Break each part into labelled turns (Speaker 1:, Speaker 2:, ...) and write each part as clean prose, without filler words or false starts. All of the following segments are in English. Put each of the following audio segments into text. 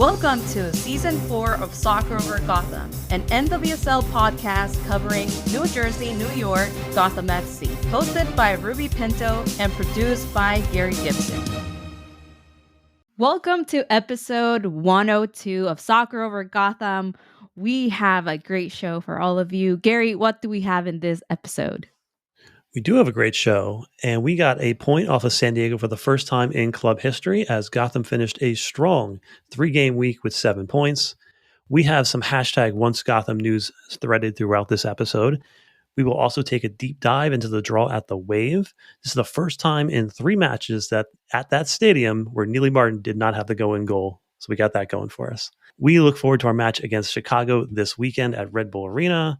Speaker 1: Welcome to Season 4 of Soccer Over Gotham, an NWSL podcast covering New Jersey, New York, Gotham FC, hosted by Ruby Pinto and produced by Gary Gibson. Welcome to episode 102 of Soccer Over Gotham. We have a great show for all of you. Gary, what do we have in this episode?
Speaker 2: We do have a great show, and we got a point off of San Diego for the first time in club history as Gotham finished a strong 3-game week with 7 points. We have some hashtag Once Gotham news threaded throughout this episode. We will also take a deep dive into the draw at the Wave. This is the first time in 3 matches that at that stadium where Nealy Martin did not have the go-in goal. So we got that going for us. We look forward to our match against Chicago this weekend at Red Bull Arena.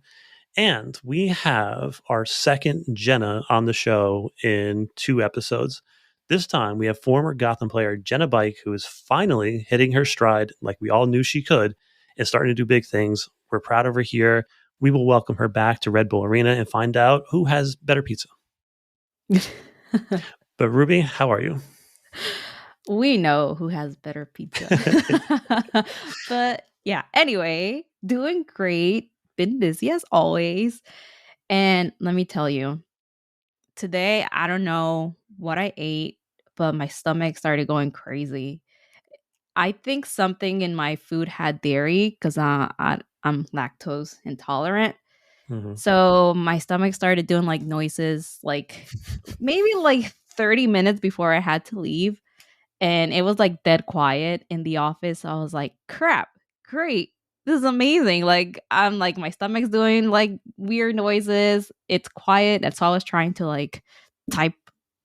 Speaker 2: And we have our second Jenna on the show in 2 episodes. This time we have former Gotham player Jenna Bike, who is finally hitting her stride like we all knew she could and starting to do big things. We're proud of her here. We will welcome her back to Red Bull Arena and find out who has better pizza. But Ruby, how are you?
Speaker 1: We know who has better pizza. But yeah, anyway, doing great. Been busy as always. And let me tell you, today, I don't know what I ate, but my stomach started going crazy. I think something in my food had dairy because I'm lactose intolerant.
Speaker 2: Mm-hmm.
Speaker 1: So my stomach started doing like noises, like maybe like 30 minutes before I had to leave. And it was like dead quiet in the office. I was like, crap, great. This is amazing. Like, I'm like, my stomach's doing like weird noises. It's quiet. And so I was trying to like type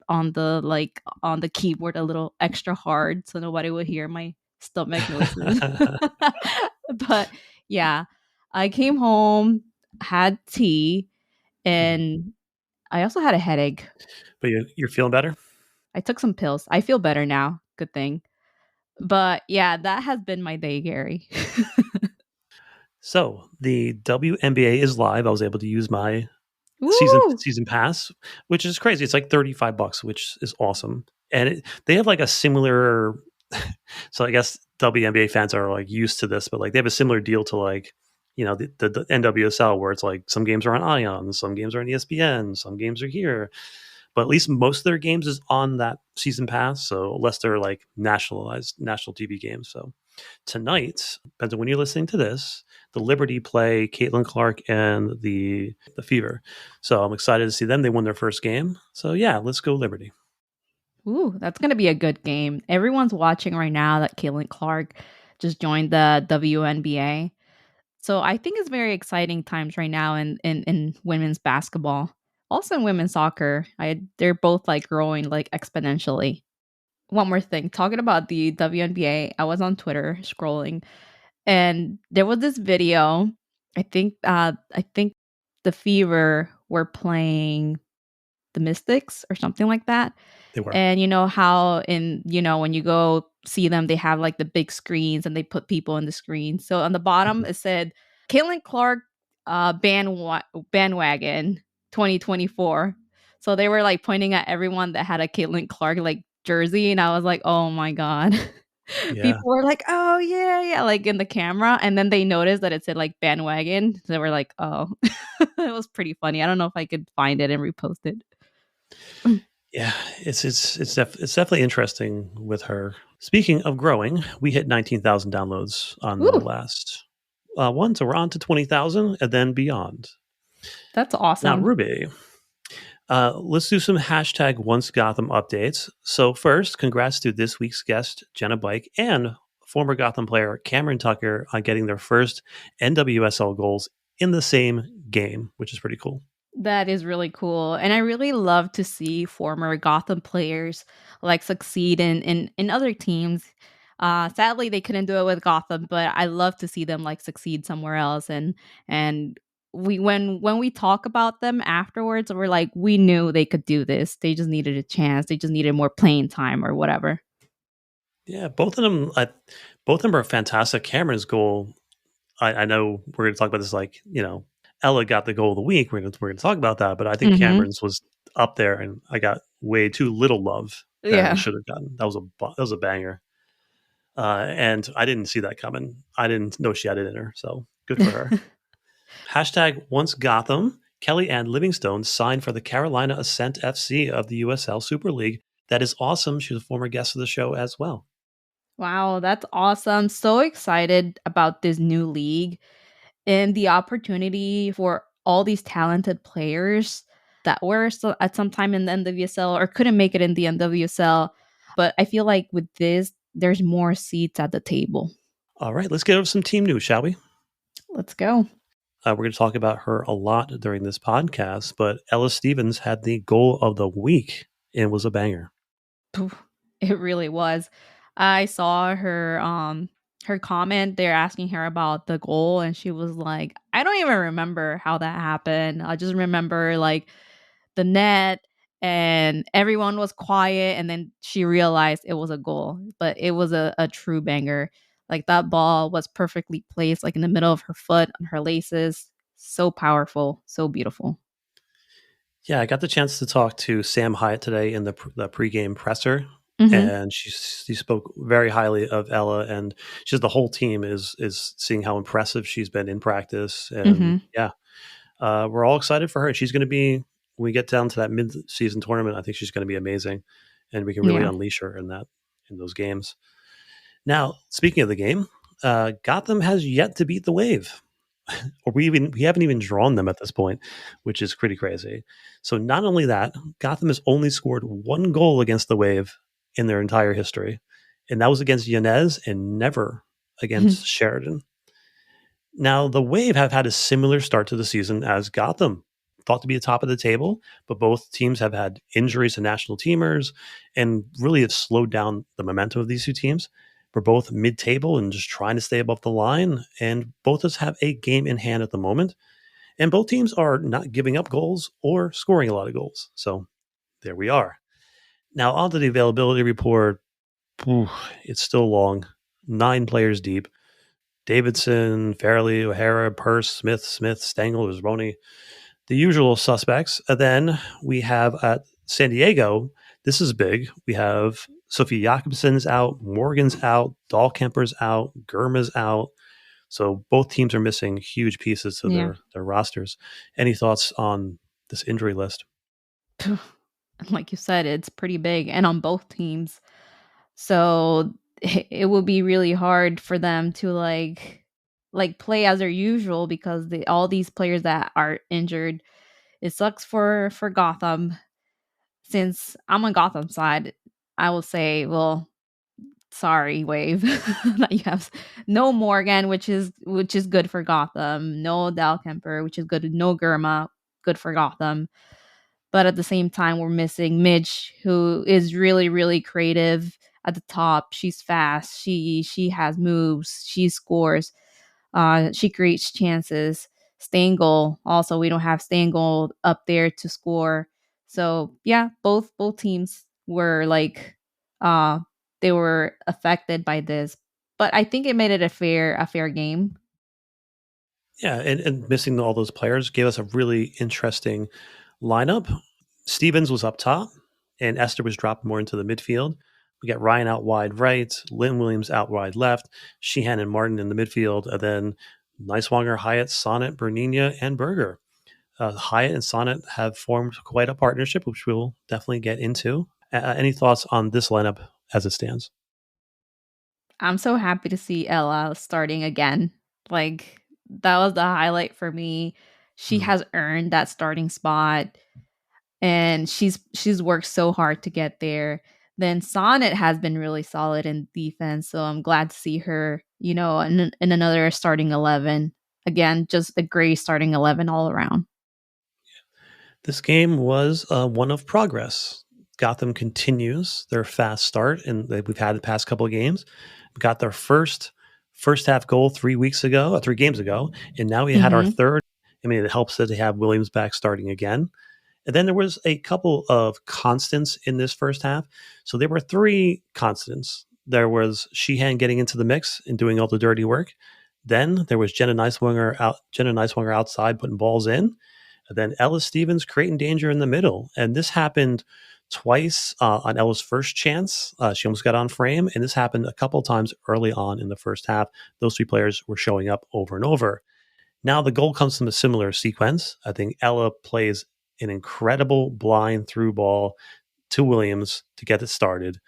Speaker 1: on the keyboard a little extra hard so nobody would hear my stomach noises. But yeah, I came home, had tea, and I also had a headache.
Speaker 2: But you're feeling better?
Speaker 1: I took some pills. I feel better now. Good thing. But yeah, that has been my day, Gary.
Speaker 2: So the WNBA is live. I was able to use my
Speaker 1: Woo!
Speaker 2: season pass, which is crazy. It's like $35, which is awesome. And they have like a similar. So I guess WNBA fans are like used to this, but like they have a similar deal to like, you know, the NWSL where it's like some games are on Ion, some games are on ESPN, some games are here. But at least most of their games is on that season pass. So unless they're like national TV games. So tonight, depends on when you're listening to this, the Liberty play Caitlin Clark and the Fever. So I'm excited to see them. They won their first game. So yeah, let's go Liberty.
Speaker 1: Ooh, that's going to be a good game. Everyone's watching right now that Caitlin Clark just joined the WNBA. So I think it's very exciting times right now in women's basketball. Also in women's soccer. They're both like growing like exponentially. One more thing, talking about the WNBA, I was on Twitter scrolling and there was this video. I think the Fever were playing the Mystics or something like that.
Speaker 2: They were.
Speaker 1: And you know how when you go see them, they have like the big screens and they put people in the screen. So on the bottom it said Caitlin Clark bandwagon 2024. So they were like pointing at everyone that had a Caitlin Clark like jersey, and I was like, oh my god.
Speaker 2: Yeah.
Speaker 1: People were like, oh yeah, like in the camera, and then they noticed that it said like bandwagon. So they were like, oh. It was pretty funny. I don't know if I could find it and repost it.
Speaker 2: Yeah, it's definitely interesting with her. Speaking of growing, we hit 19,000 downloads on the last one, so we're on to 20,000 and then beyond.
Speaker 1: That's awesome.
Speaker 2: Now, Ruby, let's do some hashtag Once Gotham updates. So first, congrats to this week's guest, Jenna Bike, and former Gotham player Cameron Tucker on getting their first NWSL goals in the same game, which is pretty cool.
Speaker 1: That is really cool. And I really love to see former Gotham players like succeed in other teams. Sadly, they couldn't do it with Gotham, but I love to see them like succeed somewhere else. And when we talk about them afterwards, we're like, we knew they could do this. They just needed a chance. They just needed more playing time or whatever.
Speaker 2: Yeah, both of them are fantastic. Cameron's goal, I know we're going to talk about this, like, you know, Ella got the goal of the week. We're going to talk about that, but I think Cameron's was up there, and I got way too little love that I should have gotten. That was a banger. And I didn't see that coming. I didn't know she had it in her. So good for her. Hashtag once Gotham. Kelly Ann Livingstone signed for the Carolina Ascent FC of the USL Super League. That is awesome. She's a former guest of the show as well.
Speaker 1: Wow, that's awesome. So excited about this new league and the opportunity for all these talented players that were at some time in the NWSL or couldn't make it in the NWSL. But I feel like with this, there's more seats at the table.
Speaker 2: All right, let's get over some team news, shall we?
Speaker 1: Let's go.
Speaker 2: We're going to talk about her a lot during this podcast, but Ella Stevens had the goal of the week and was a banger.
Speaker 1: It really was. I saw her comment. They're asking her about the goal and she was like, I don't even remember how that happened. I just remember like the net and everyone was quiet and then she realized it was a goal. But it was a true banger. Like that ball was perfectly placed like in the middle of her foot on her laces. So powerful, so beautiful.
Speaker 2: Yeah, I got the chance to talk to Sam Hyatt today in the pregame presser,
Speaker 1: Mhm.
Speaker 2: and she spoke very highly of Ella, and she's the whole team is seeing how impressive she's been in practice, and
Speaker 1: Mhm.
Speaker 2: yeah, we're all excited for her. She's going to be when we get down to that mid-season tournament. I think she's going to be amazing, and we can really
Speaker 1: Yeah.
Speaker 2: unleash her in those games. Now, speaking of the game, Gotham has yet to beat the Wave, or we haven't even drawn them at this point, which is pretty crazy. So not only that, Gotham has only scored one goal against the Wave in their entire history, and that was against Yanez and never against Sheridan. Now, the Wave have had a similar start to the season as Gotham, thought to be atop of the table, but both teams have had injuries to national teamers and really have slowed down the momentum of these two teams. We're both mid table and just trying to stay above the line, and both of us have a game in hand at the moment. And both teams are not giving up goals or scoring a lot of goals. So there we are. Now, on to the availability report. Ooh, it's still long, 9 players deep. Davidson, Fairley, O'Hara, Purse, Smith, Stengel, Roney, the usual suspects. And then we have at San Diego, this is big. We have Sophie Jakobsen's out, Morgan's out, Dahlkemper's out, Germa's out. So both teams are missing huge pieces to
Speaker 1: Yeah.
Speaker 2: their rosters. Any thoughts on this injury list?
Speaker 1: Like you said, it's pretty big and on both teams. So it would be really hard for them to play as their usual because all these players that are injured. It sucks for Gotham. Since I'm on Gotham side, I will say, well, sorry, Wave, that you have no Morgan, which is good for Gotham. No Dalkemper, which is good. No Germa, good for Gotham. But at the same time, we're missing Midge, who is really, really creative at the top. She's fast. She has moves. She scores. She creates chances. Stengel also, we don't have Stengel up there to score. So yeah, both teams were uh they were affected by this, but I think it made it a fair game.
Speaker 2: Yeah, and missing all those players gave us a really interesting lineup. Stevens was up top, and Esther was dropped more into the midfield. We got Ryan out wide right, Lynn Williams out wide left, Sheehan and Martin in the midfield, and then Neiswanger, Hyatt, Sonnet, Bernina, and Berger. Hyatt and Sonnet have formed quite a partnership, which we'll definitely get into. Any thoughts on this lineup as it stands?
Speaker 1: I'm so happy to see Ella starting again. Like that was the highlight for me. She
Speaker 2: Mm.
Speaker 1: has earned that starting spot and she's worked so hard to get there. Then Sonnet has been really solid in defense, so I'm glad to see her, in another starting 11. Again, just a great starting 11 all around.
Speaker 2: This game was one of progress. Gotham continues their fast start, and we've had the past couple of games. Got their first half goal 3 games ago, and now we had our
Speaker 1: Mhm.
Speaker 2: third. I mean, it helps that they have Williams back starting again. And then there was a couple of constants in this first half. So there were 3 constants. There was Sheehan getting into the mix and doing all the dirty work. Then there was Jenna Neiswanger outside putting balls in. And then Ella Stevens creating danger in the middle. And this happened twice on Ella's first chance. She almost got on frame, and this happened a couple of times early on in the first half. Those three players were showing up over and over. Now the goal comes from a similar sequence. I think Ella plays an incredible blind through ball to Williams to get it started.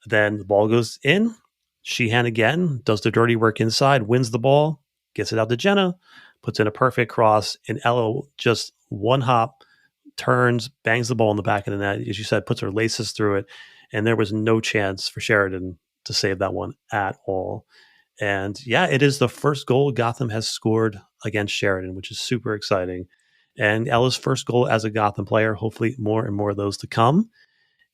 Speaker 2: Then the ball goes in. Sheehan again does the dirty work inside, wins the ball, gets it out to Jenna, puts in a perfect cross, and Ella just one hop, turns, bangs the ball in the back of the net, as you said, puts her laces through it, and there was no chance for Sheridan to save that one at all. And yeah, it is the first goal Gotham has scored against Sheridan, which is super exciting. And Ella's first goal as a Gotham player, hopefully more and more of those to come.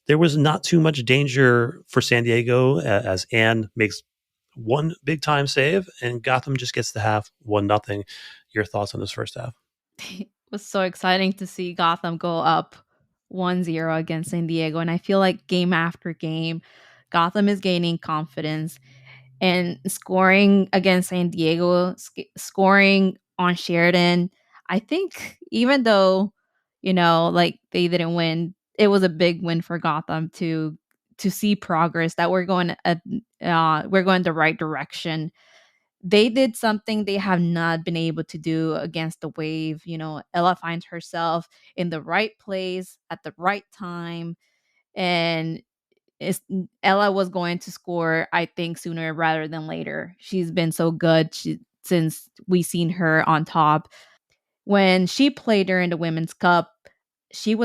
Speaker 2: There was not too much danger for San Diego as Ann makes one big time save and Gotham just gets to have 1-0. Your thoughts on this first half?
Speaker 1: It was so exciting to see Gotham go up 1-0 against San Diego. And I feel like game after game, Gotham is gaining confidence and scoring against San Diego, scoring on Sheridan. I think even though, like they didn't win, it was a big win for Gotham to see progress that we're going the right direction. They did something they have not been able to do against the Wave. Ella finds herself in the right place at the right time, and Ella was going to score, I think, sooner rather than later. She's been so good since we seen her on top. When she played during the Women's Cup, she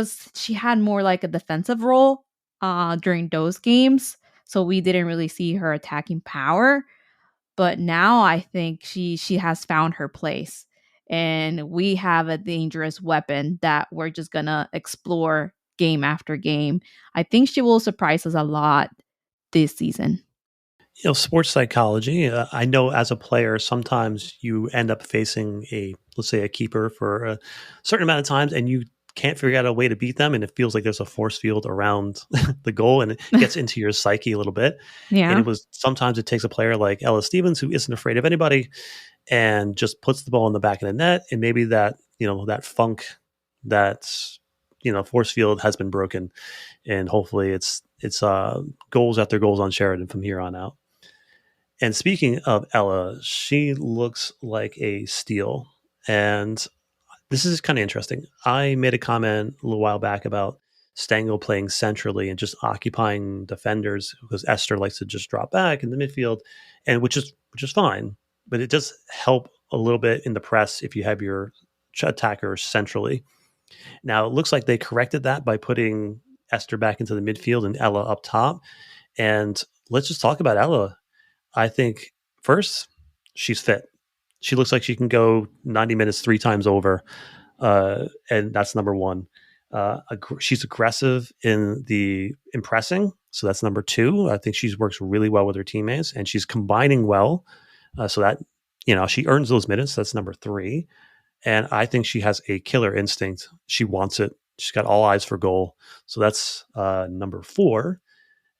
Speaker 1: had more like a defensive role during those games, so we didn't really see her attacking power. But now I think she has found her place, and we have a dangerous weapon that we're just gonna explore game after game. I think she will surprise us a lot this season.
Speaker 2: Sports psychology. I know as a player, sometimes you end up facing let's say, a keeper for a certain amount of times, and you can't figure out a way to beat them, and it feels like there's a force field around the goal, and it gets into your psyche a little bit. And
Speaker 1: Yeah.
Speaker 2: sometimes it takes a player like Ella Stevens who isn't afraid of anybody, and just puts the ball in the back of the net, and maybe that funk, that force field has been broken, and hopefully it's goals after goals on Sheridan from here on out. And speaking of Ella, she looks like a steal. And this is kind of interesting. I made a comment a little while back about Stengel playing centrally and just occupying defenders because Esther likes to just drop back in the midfield, and which is fine. But it does help a little bit in the press if you have your attacker centrally. Now it looks like they corrected that by putting Esther back into the midfield and Ella up top. And let's just talk about Ella. I think first, she's fit. She looks like she can go 90 minutes 3 times over, and that's number one. She's aggressive in pressing, so that's number two. I think she works really well with her teammates, and she's combining well, so that she earns those minutes. That's number three, and I think she has a killer instinct. She wants it. She's got all eyes for goal, so that's number four.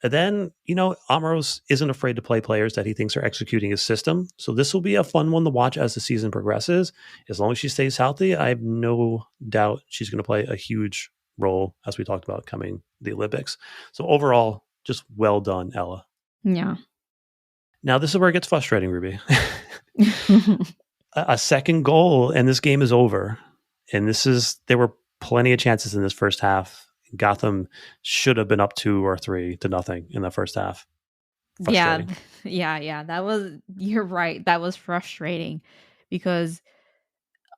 Speaker 2: And then, Amros isn't afraid to play players that he thinks are executing his system. So this will be a fun one to watch as the season progresses. As long as she stays healthy, I have no doubt she's going to play a huge role, as we talked about, coming the Olympics. So overall, just well done, Ella.
Speaker 1: Yeah.
Speaker 2: Now, this is where it gets frustrating, Ruby. A second goal, and this game is over. And there were plenty of chances in this first half. Gotham should have been up 2 or 3-0 in the first half.
Speaker 1: Yeah. Yeah. You're right. That was frustrating because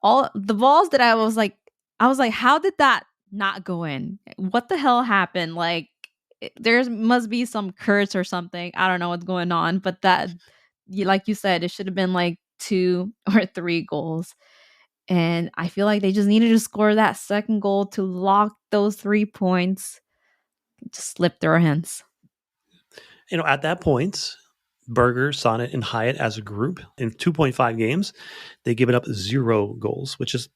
Speaker 1: all the balls that I was like, how did that not go in? What the hell happened? Like, there must be some curse or something. I don't know what's going on, but like you said, it should have been like 2 or 3 goals. And I feel like they just needed to score that second goal to lock those 3 points. It just slipped their hands.
Speaker 2: At that point, Berger, Sonnet, and Hyatt as a group in 2.5 games, they given up 0 goals, which is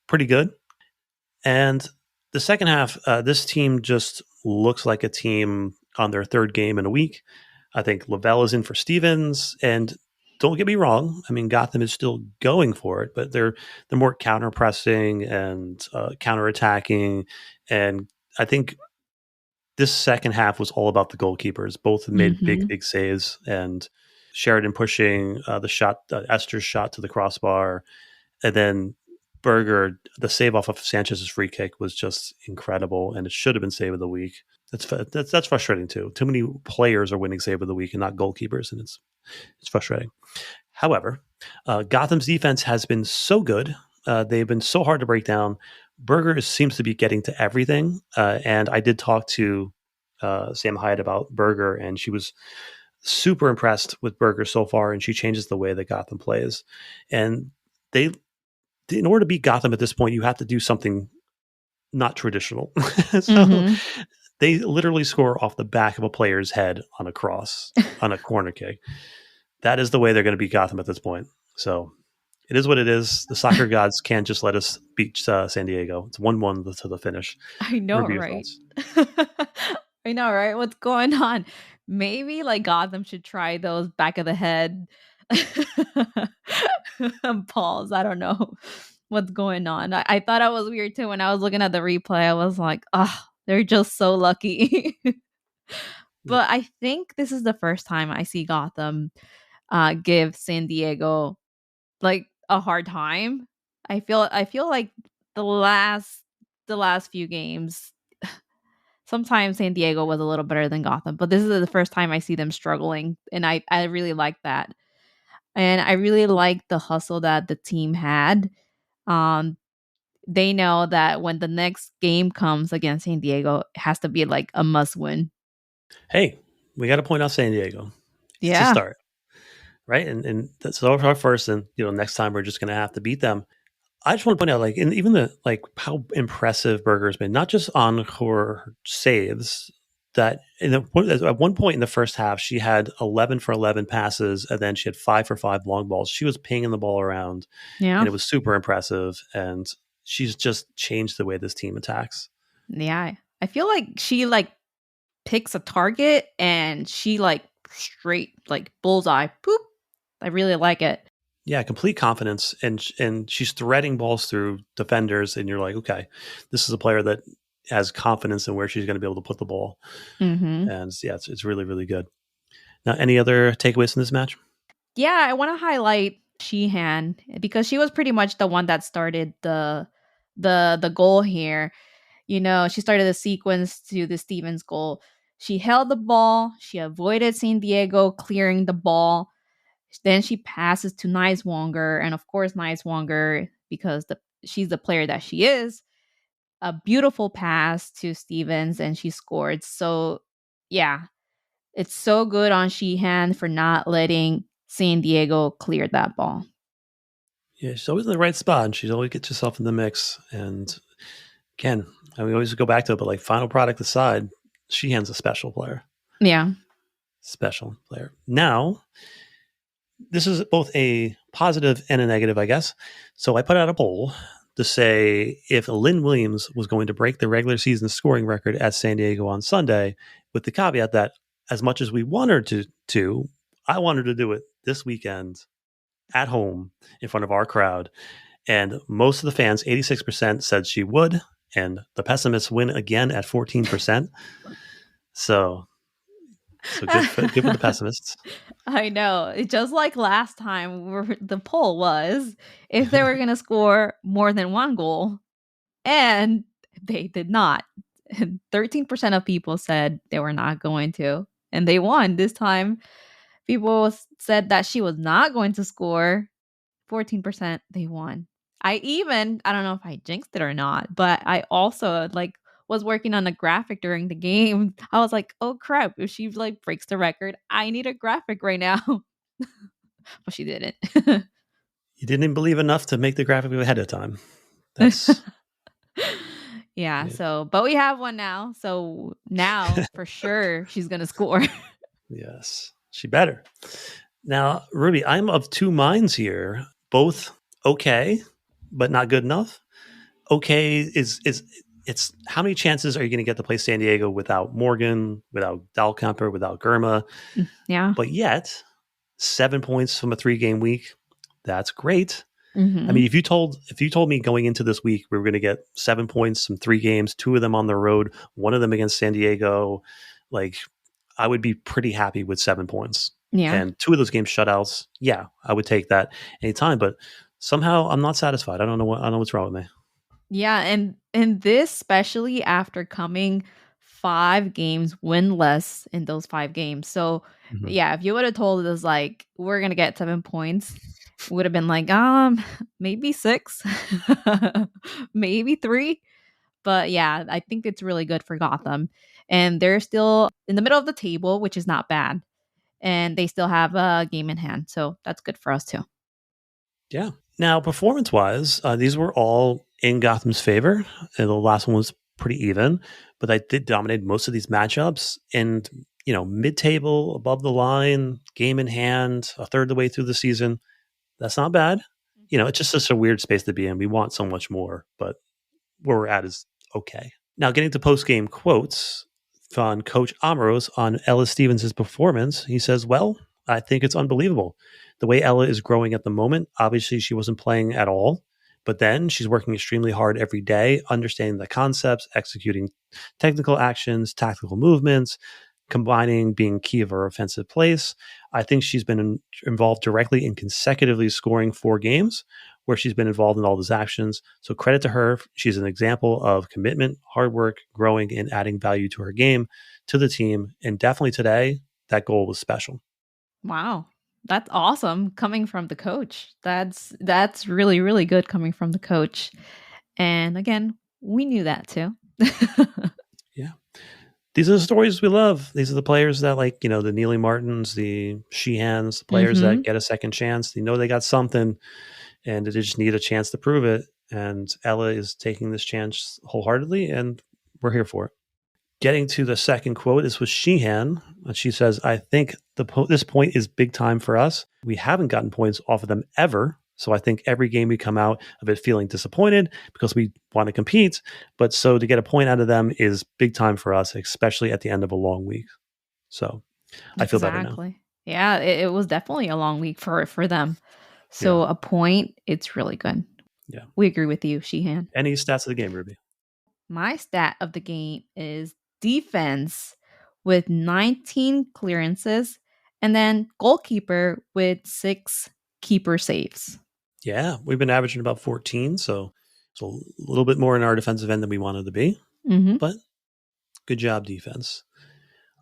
Speaker 2: pretty good. And the second half, this team just looks like a team on their third game in a week. I think Lavelle is in for Stevens, and don't get me wrong. I mean, Gotham is still going for it, but they're more counter pressing and counter attacking, and I think this second half was all about the goalkeepers. Both had made
Speaker 1: Mhm.
Speaker 2: big saves, and Sheridan pushing the shot, Esther's shot to the crossbar, and then Berger, the save off of Sanchez's free kick was just incredible, and it should have been save of the week. That's frustrating too. Too many players are winning save of the week and not goalkeepers, and it's frustrating. However, Gotham's defense has been so good. They've been so hard to break down. Berger seems to be getting to everything. And I did talk to Sam Hyatt about Berger, and she was super impressed with Berger so far, and she changes the way that Gotham plays. And they, in order to beat Gotham at this point, you have to do something not traditional. So
Speaker 1: Mhm.
Speaker 2: they literally score off the back of a player's head on a cross, on a corner kick. That is the way they're going to beat Gotham at this point. So it is what it is. The soccer gods can't just let us beat San Diego. It's 1-1 to the finish.
Speaker 1: I know,
Speaker 2: Ruby, your
Speaker 1: right?
Speaker 2: thoughts?
Speaker 1: I know, right? What's going on? Maybe like Gotham should try those back of the head balls. I don't know what's going on. I thought it was weird too when I was looking at the replay. I was like, oh, they're just so lucky.
Speaker 2: Yeah.
Speaker 1: But I think this is the first time I see Gotham give San Diego like a hard time. I feel like the last the last few games sometimes San Diego was a little better than Gotham, but this is the first time I see them struggling, and I really like that. And I really like the hustle that the team had. Um, they know that when the next game comes against San Diego, it has to be like a must win.
Speaker 2: Hey, we got to point out San Diego. It's a
Speaker 1: Yeah.
Speaker 2: start, right? And that's our first. And next time we're just going to have to beat them. I just want to point out, like, and even how impressive Berger's been, not just on her saves. That at one point in the first half, she had 11 for 11 passes, and then she had 5 for 5 long balls. She was pinging the ball around,
Speaker 1: Yeah.
Speaker 2: and it was super impressive. And she's just changed the way this team attacks.
Speaker 1: Yeah. I feel like she like picks a target and she like straight like bullseye. Poop. I really like it.
Speaker 2: Yeah, complete confidence, and she's threading balls through defenders, and you're like, okay, this is a player that has confidence in where she's going to be able to put the ball.
Speaker 1: Mhm.
Speaker 2: And yeah, it's really really good. Now, any other takeaways from this match?
Speaker 1: Yeah, I want to highlight Sheehan because she was pretty much the one that started the goal here. You know, she started the sequence to the Stevens goal. She held the ball, she avoided San Diego clearing the ball. Then she passes to Nicewonger, and of course Nicewonger, because she's the player that she is, a beautiful pass to Stevens and she scored. So, yeah, it's so good on Sheehan for not letting San Diego clear that ball.
Speaker 2: Yeah, she's always in the right spot, and she's always gets herself in the mix. And again, we always go back to it, but like final product aside, Sheehan's a special player.
Speaker 1: Yeah.
Speaker 2: Special player. Now, this is both a positive and a negative, I guess. So I put out a poll to say if Lynn Williams was going to break the regular season scoring record at San Diego on Sunday, with the caveat that as much as we want her to I want her to do it this weekend at home in front of our crowd. And most of the fans, 86%, said she would. And the pessimists win again at 14%. So good for the pessimists.
Speaker 1: I know. It's just like last time where the poll was if they were going to score more than one goal, and they did not. And 13% of people said they were not going to, and they won this time. People said that she was not going to score. 14% they won. I don't know if I jinxed it or not, but I also like was working on a graphic during the game. I was like, "Oh crap, if she like breaks the record, I need a graphic right now." But she didn't.
Speaker 2: You didn't even believe enough to make the graphic ahead of time. That's
Speaker 1: Yeah,
Speaker 2: yeah,
Speaker 1: so but we have one now. So now for sure she's going to score.
Speaker 2: yes. She better. Now, Ruby, I'm of two minds here. Both okay, but not good enough. Okay is it's how many chances are you going to get to play San Diego without Morgan, without Dahlkemper, without Germa?
Speaker 1: Yeah.
Speaker 2: But yet, 7 points from a 3-game week. That's great. I mean,
Speaker 1: Mhm.
Speaker 2: if you told me going into this week we were going to get 7 points from 3 games, two of them on the road, one of them against San Diego, like I would be pretty happy with 7 points.
Speaker 1: Yeah.
Speaker 2: And two of those games shutouts, yeah, I would take that anytime. But somehow I'm not satisfied. I don't know what's wrong with me.
Speaker 1: Yeah, and this especially after coming 5 games winless in those 5 games. So,
Speaker 2: Mhm.
Speaker 1: yeah, if you would have told us, like, "We're gonna get 7 points," it would have been like, maybe 6, maybe 3." But, yeah, I think it's really good for Gotham, and they're still in the middle of the table, which is not bad, and they still have a game in hand, so that's good for us too.
Speaker 2: Yeah. Now, performance wise, these were all in Gotham's favor. And the last one was pretty even, but I did dominate most of these matchups. And, mid table, above the line, game in hand, a third of the way through the season. That's not bad. It's just such a weird space to be in. We want so much more, but where we're at is okay. Now, getting to post game quotes on Coach Amoros on Ella Stevens' performance, he says, "Well, I think it's unbelievable. The way Ella is growing at the moment, obviously, she wasn't playing at all, but then she's working extremely hard every day, understanding the concepts, executing technical actions, tactical movements, combining being key of her offensive plays. I think she's been involved directly in consecutively scoring 4 games where she's been involved in all those actions. So credit to her. She's an example of commitment, hard work, growing, and adding value to her game, to the team. And definitely today, that goal was special."
Speaker 1: Wow. That's awesome coming from the coach. That's really, really good coming from the coach. And again, we knew that too.
Speaker 2: Yeah. These are the stories we love. These are the players that, like, the Nealy Martins, the Sheehans, the players that
Speaker 1: Mhm.
Speaker 2: get a second chance. They know they got something and they just need a chance to prove it. And Ella is taking this chance wholeheartedly, and we're here for it. Getting to the second quote, this was Sheehan. And she says, "I think this point is big time for us. We haven't gotten points off of them ever. So I think every game we come out of it feeling disappointed because we want to compete. But so to get a point out of them is big time for us, especially at the end of a long week." So I feel better now.
Speaker 1: Exactly. Yeah, it was definitely a long week for them.
Speaker 2: Yeah.
Speaker 1: So a point, it's really good.
Speaker 2: Yeah.
Speaker 1: We agree with you, Sheehan.
Speaker 2: Any stats of the game, Ruby?
Speaker 1: My stat of the game is defense with 19 clearances and then goalkeeper with 6 keeper saves.
Speaker 2: Yeah. We've been averaging about 14. So it's a little bit more in our defensive end than we wanted to be.
Speaker 1: Mhm.
Speaker 2: But good job, defense.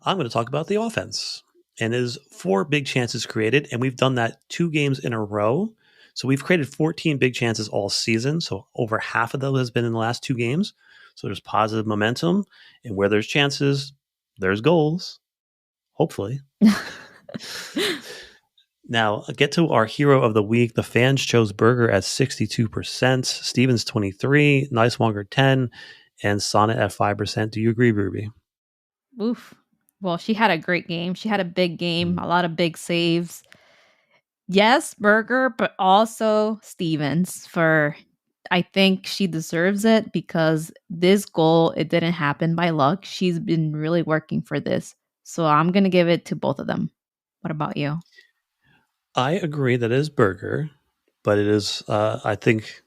Speaker 2: I'm going to talk about the offense. And it is 4 big chances created. And we've done that 2 games in a row. So we've created 14 big chances all season. So over half of those has been in the last 2 games. So there's positive momentum. And where there's chances, there's goals, hopefully. Now, get to our hero of the week. The fans chose Berger at 62%, Stevens 23, Nicewanger 10, and Sonnet at 5%. Do you agree, Ruby?
Speaker 1: Oof. Well, she had a great game. She had a big game,
Speaker 2: Mm.
Speaker 1: a lot of big saves. Yes, Berger, but also Stevens for I think she deserves it because this goal, it didn't happen by luck. She's been really working for this. So I'm going to give it to both of them. What about you?
Speaker 2: I agree that it is Berger, but it is, I think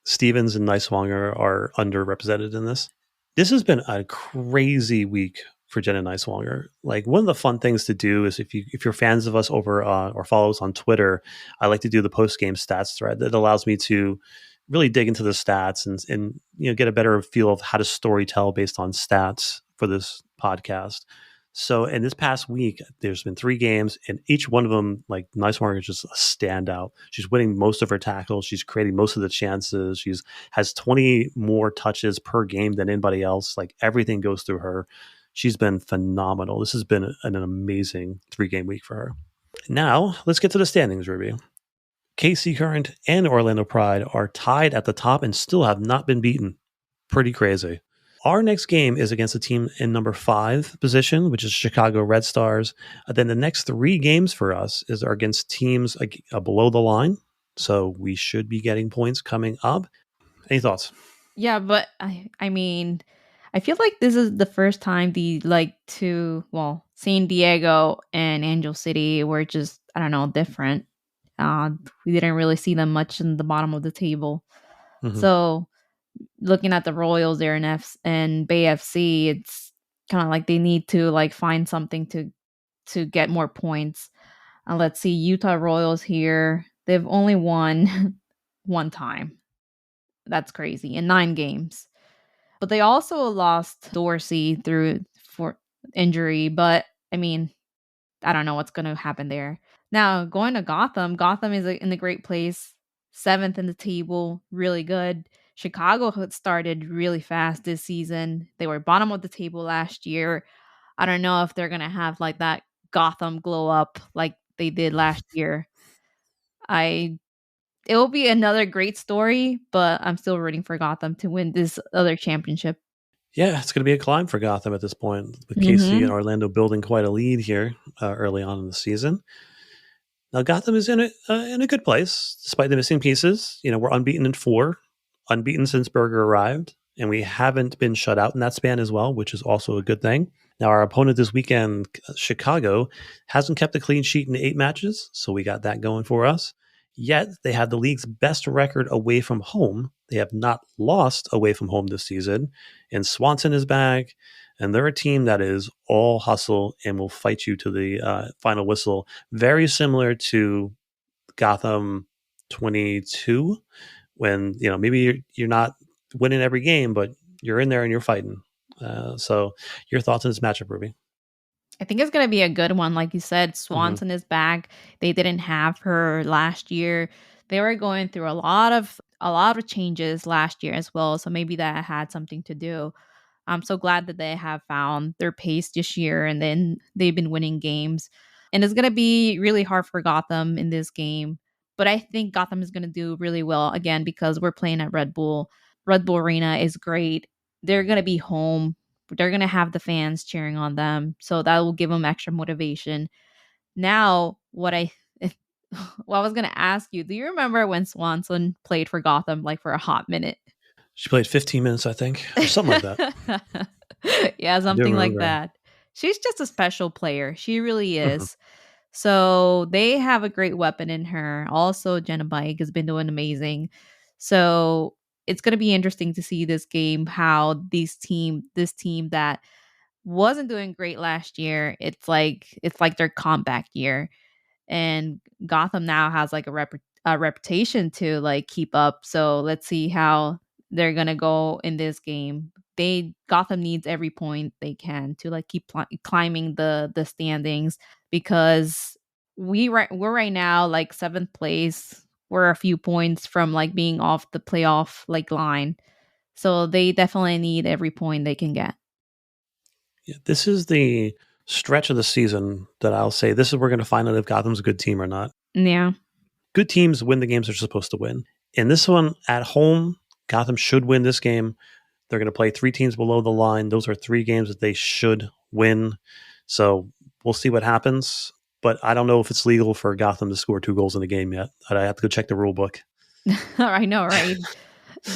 Speaker 2: Stevens and Nicewanger are underrepresented in this. This has been a crazy week for Jenna Nicewanger. Like, one of the fun things to do is if you're fans of us over or follow us on Twitter, I like to do the post game stats thread that allows me to really dig into the stats and get a better feel of how to story tell based on stats for this podcast. So in this past week, there's been 3 games, and each one of them, like, Nicewanger is just a standout. She's winning most of her tackles. She's creating most of the chances. She's has 20 more touches per game than anybody else. Like, everything goes through her. She's been phenomenal. This has been an amazing 3 game week for her. Now let's get to the standings, Ruby. KC Current and Orlando Pride are tied at the top and still have not been beaten. Pretty crazy. Our next game is against a team in number 5 position, which is Chicago Red Stars. Then the next 3 games for us are against teams below the line. So we should be getting points coming up. Any thoughts?
Speaker 1: Yeah, but I mean, I feel like this is the first time the like two, well, San Diego and Angel City were just I don't know, different. Uh, we didn't really see them much in the bottom of the table.
Speaker 2: Mhm.
Speaker 1: So looking at the Royals there in and Bay FC, it's kind of like they need to like find something to get more points. Let's see, Utah Royals here. They've only won one time. That's crazy in 9 games. But they also lost Dorsey through for injury. But I mean, I don't know what's going to happen there. Now going to Gotham. Gotham is in a great place, 7th in the table, really good. Chicago had started really fast this season. They were bottom of the table last year. I don't know if they're gonna have like that Gotham glow up like they did last year. I It will be another great story, but I'm still rooting for Gotham to win this other championship.
Speaker 2: Yeah, it's going to be a climb for Gotham at this point, with KC and
Speaker 1: Mhm.
Speaker 2: Orlando building quite a lead here early on in the season. Now Gotham is in a good place despite the missing pieces. You know, we're unbeaten in 4, unbeaten since Berger arrived, and we haven't been shut out in that span as well, which is also a good thing. Now our opponent this weekend, Chicago, hasn't kept a clean sheet in 8 matches, so we got that going for us. Yet they have the league's best record away from home. They have not lost away from home this season, and Swanson is back. And they're a team that is all hustle and will fight you to the final whistle, very similar to Gotham 22, when maybe you're not winning every game, but you're in there and you're fighting. So, your thoughts on this matchup, Ruby?
Speaker 1: I think it's gonna be a good one. Like you said,
Speaker 2: Hmm.
Speaker 1: Swanson is back. They didn't have her last year. They were going through a lot of changes last year as well. So maybe that had something to do. I'm so glad that they have found their pace this year and then they've been winning games. And it's gonna be really hard for Gotham in this game. But I think Gotham is gonna do really well again because we're playing at Red Bull. Red Bull Arena is great. They're gonna be home. They're gonna have the fans cheering on them, so that will give them extra motivation. Now, well, I was gonna ask you, do you remember when Swanson played for Gotham like for a hot minute?
Speaker 2: She played 15 minutes, I think, or something like that.
Speaker 1: Yeah,
Speaker 2: I do
Speaker 1: something like
Speaker 2: remember.
Speaker 1: that. She's just a special player. She really
Speaker 2: Mhm.
Speaker 1: is. So they have a great weapon in her. Also, Jenna Bike has been doing amazing. So it's going to be interesting to see this game how this team that wasn't doing great last year, it's like their comeback year, and Gotham now has like a reputation to like keep up. So let's see how they're gonna go in this game. They Gotham needs every point they can to like keep climbing the standings because we're right now like 7th place. We're a few points from like being off the playoff like line. So they definitely need every point they can get.
Speaker 2: Yeah, this is the stretch of the season that I'll say this is where we're going to find out if Gotham's a good team or not.
Speaker 1: Yeah.
Speaker 2: Good teams win the games they're supposed to win. In this one at home, Gotham should win this game. They're going to play 3 teams below the line. Those are 3 games that they should win. So we'll see what happens. But I don't know if it's legal for Gotham to score 2 goals in a game yet. I have to go check the rule book.
Speaker 1: I know, right?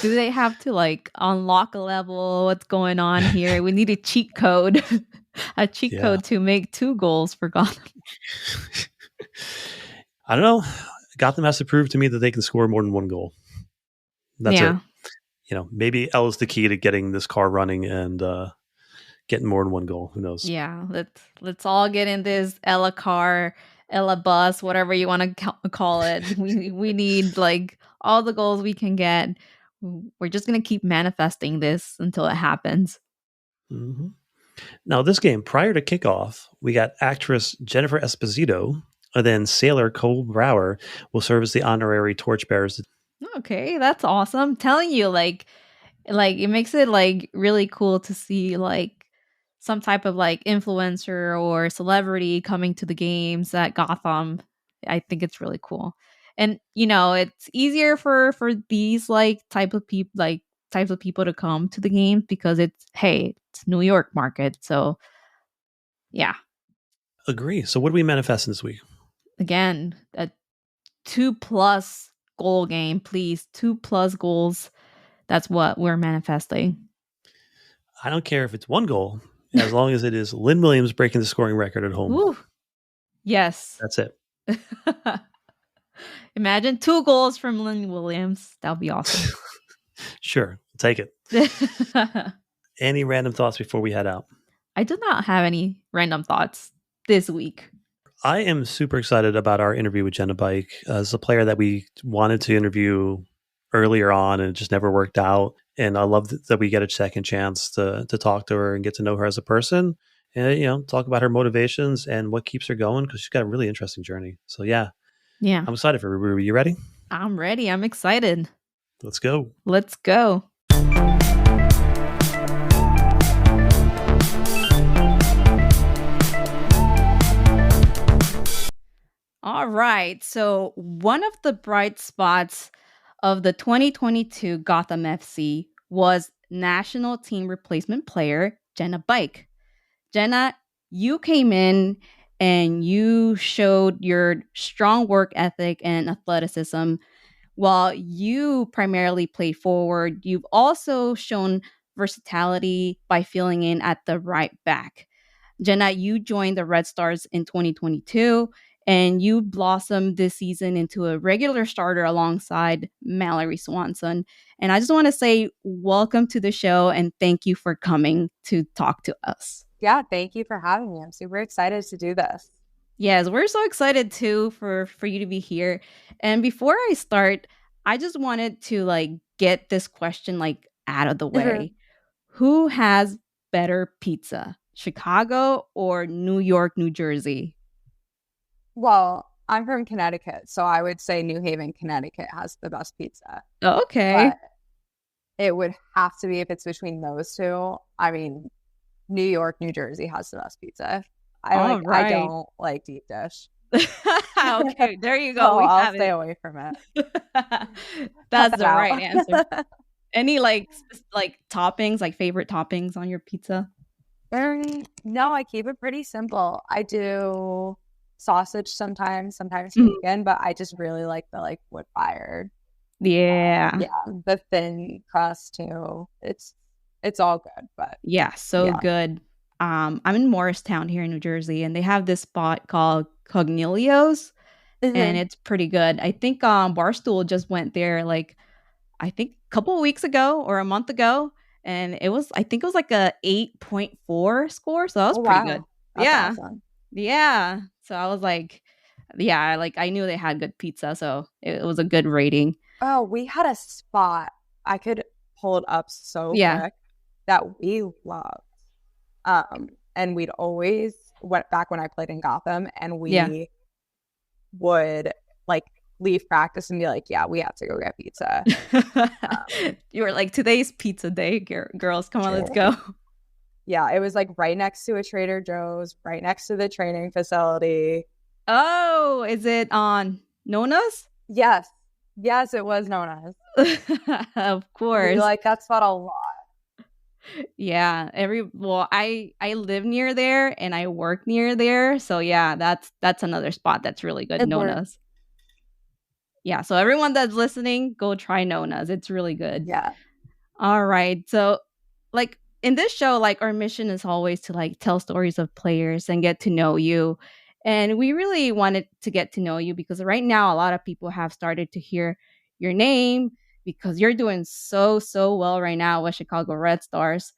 Speaker 1: Do they have to like unlock a level? What's going on here? We need a cheat code, a cheat
Speaker 2: Yeah.
Speaker 1: code to make 2 goals for Gotham.
Speaker 2: I don't know. Gotham has to prove to me that they can score more than 1 goal. That's it.
Speaker 1: Yeah,
Speaker 2: Maybe L is the key to getting this car running and getting more than 1 goal. Who knows?
Speaker 1: yeah. Let's all get in this Ella car, Ella bus, whatever you want to call it. We need like all the goals we can get. We're just gonna keep manifesting this until it happens.
Speaker 2: Hmm. Now, this game, prior to kickoff, we got actress Jennifer Esposito, and then sailor Cole Brower will serve as the honorary torchbearers.
Speaker 1: Okay, that's awesome. Telling you, like it makes it like really cool to see like some type of like influencer or celebrity coming to the games at Gotham. I think it's really cool. And it's easier for these types of people to come to the games because it's New York market. So yeah,
Speaker 2: Agree. So, what do we manifest this week?
Speaker 1: again, a 2+ goal game, please. 2+ goals. That's what we're manifesting.
Speaker 2: I don't care if it's 1 goal, as long as it is Lynn Williams breaking the scoring record at home.
Speaker 1: Woo. Yes.
Speaker 2: That's it.
Speaker 1: Imagine 2 goals from Lynn Williams. That would be awesome.
Speaker 2: Sure, take it. Any random thoughts before we head out?
Speaker 1: I do not have any random thoughts this week.
Speaker 2: I am super excited about our interview with Jenna Bike. As a player that we wanted to interview earlier on and it just never worked out. And I love that we get a second chance to talk to her and get to know her as a person and, talk about her motivations and what keeps her going because she's got a really interesting journey. So, yeah,
Speaker 1: Yeah,
Speaker 2: I'm excited for Ruby. You ready?
Speaker 1: I'm ready. I'm excited.
Speaker 2: Let's go.
Speaker 1: Let's go. All right. So, one of the bright spots of the 2022 Gotham FC was national team replacement player Jenna Bike. Jenna, you came in and you showed your strong work ethic and athleticism. While you primarily play forward, you've also shown versatility by filling in at the right back. Jenna, you joined the Red Stars in 2022 and you blossomed this season into a regular starter alongside Mallory Swanson. And I just want to say welcome to the show and thank you for coming to talk to us.
Speaker 3: Yeah, thank you for having me. I'm super excited to do this.
Speaker 1: Yes, we're so excited too for you to be here. And before I start, I just wanted to get this question out of the way. Who has better pizza? Chicago or New York, New Jersey?
Speaker 3: Well, I'm from Connecticut, so I would say New Haven, Connecticut has the best pizza.
Speaker 1: Oh, okay.
Speaker 3: But it would have to be if it's between those two. I mean, New York, New Jersey has the best pizza. I don't like deep dish.
Speaker 1: Okay, there you go.
Speaker 3: So I'll stay away from it.
Speaker 1: That's the right answer. Any toppings, favorite toppings on your pizza?
Speaker 3: No, I keep it pretty simple. I do sausage sometimes bacon, but I just really like the wood fired.
Speaker 1: Yeah.
Speaker 3: The thin crust too. It's all good, but
Speaker 1: good. I'm in Morristown here in New Jersey, and they have this spot called Cognilio's, and it's pretty good. I think Barstool just went there I think a couple of weeks ago or a month ago, and I think it was a 8.4 score, so that was pretty good.
Speaker 3: That's awesome.
Speaker 1: Yeah. So I was I knew they had good pizza, so it was a good rating.
Speaker 3: Oh, we had a spot I could pull it up so quick that we loved. And we'd always went back when I played in Gotham, and we would leave practice and be we have to go get pizza.
Speaker 1: You were today's pizza day, girls. Come on, let's go.
Speaker 3: Yeah, it was right next to a Trader Joe's, right next to the training facility.
Speaker 1: Oh, is it on Nona's?
Speaker 3: Yes, it was Nona's.
Speaker 1: Of course.
Speaker 3: We like that spot a lot.
Speaker 1: Yeah, I live near there and I work near there, so that's another spot that's really good. Nona's. Yeah, so everyone that's listening, go try Nona's. It's really good.
Speaker 3: Yeah.
Speaker 1: All right. So in this show, our mission is always to tell stories of players and get to know you. And we really wanted to get to know you because right now a lot of people have started to hear your name because you're doing so well right now with Chicago Red Stars.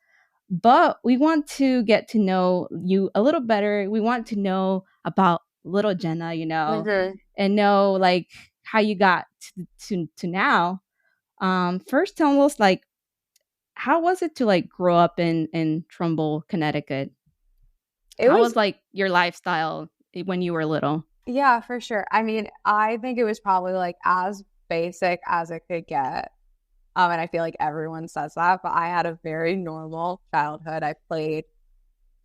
Speaker 1: But we want to get to know you a little better. We want to know about little Jenna, and know how you got to now. First tell us how was it to grow up in Trumbull, Connecticut? How was your lifestyle when you were little?
Speaker 3: Yeah, for sure. I mean, I think it was probably as basic as it could get. And I feel like everyone says that, but I had a very normal childhood. I played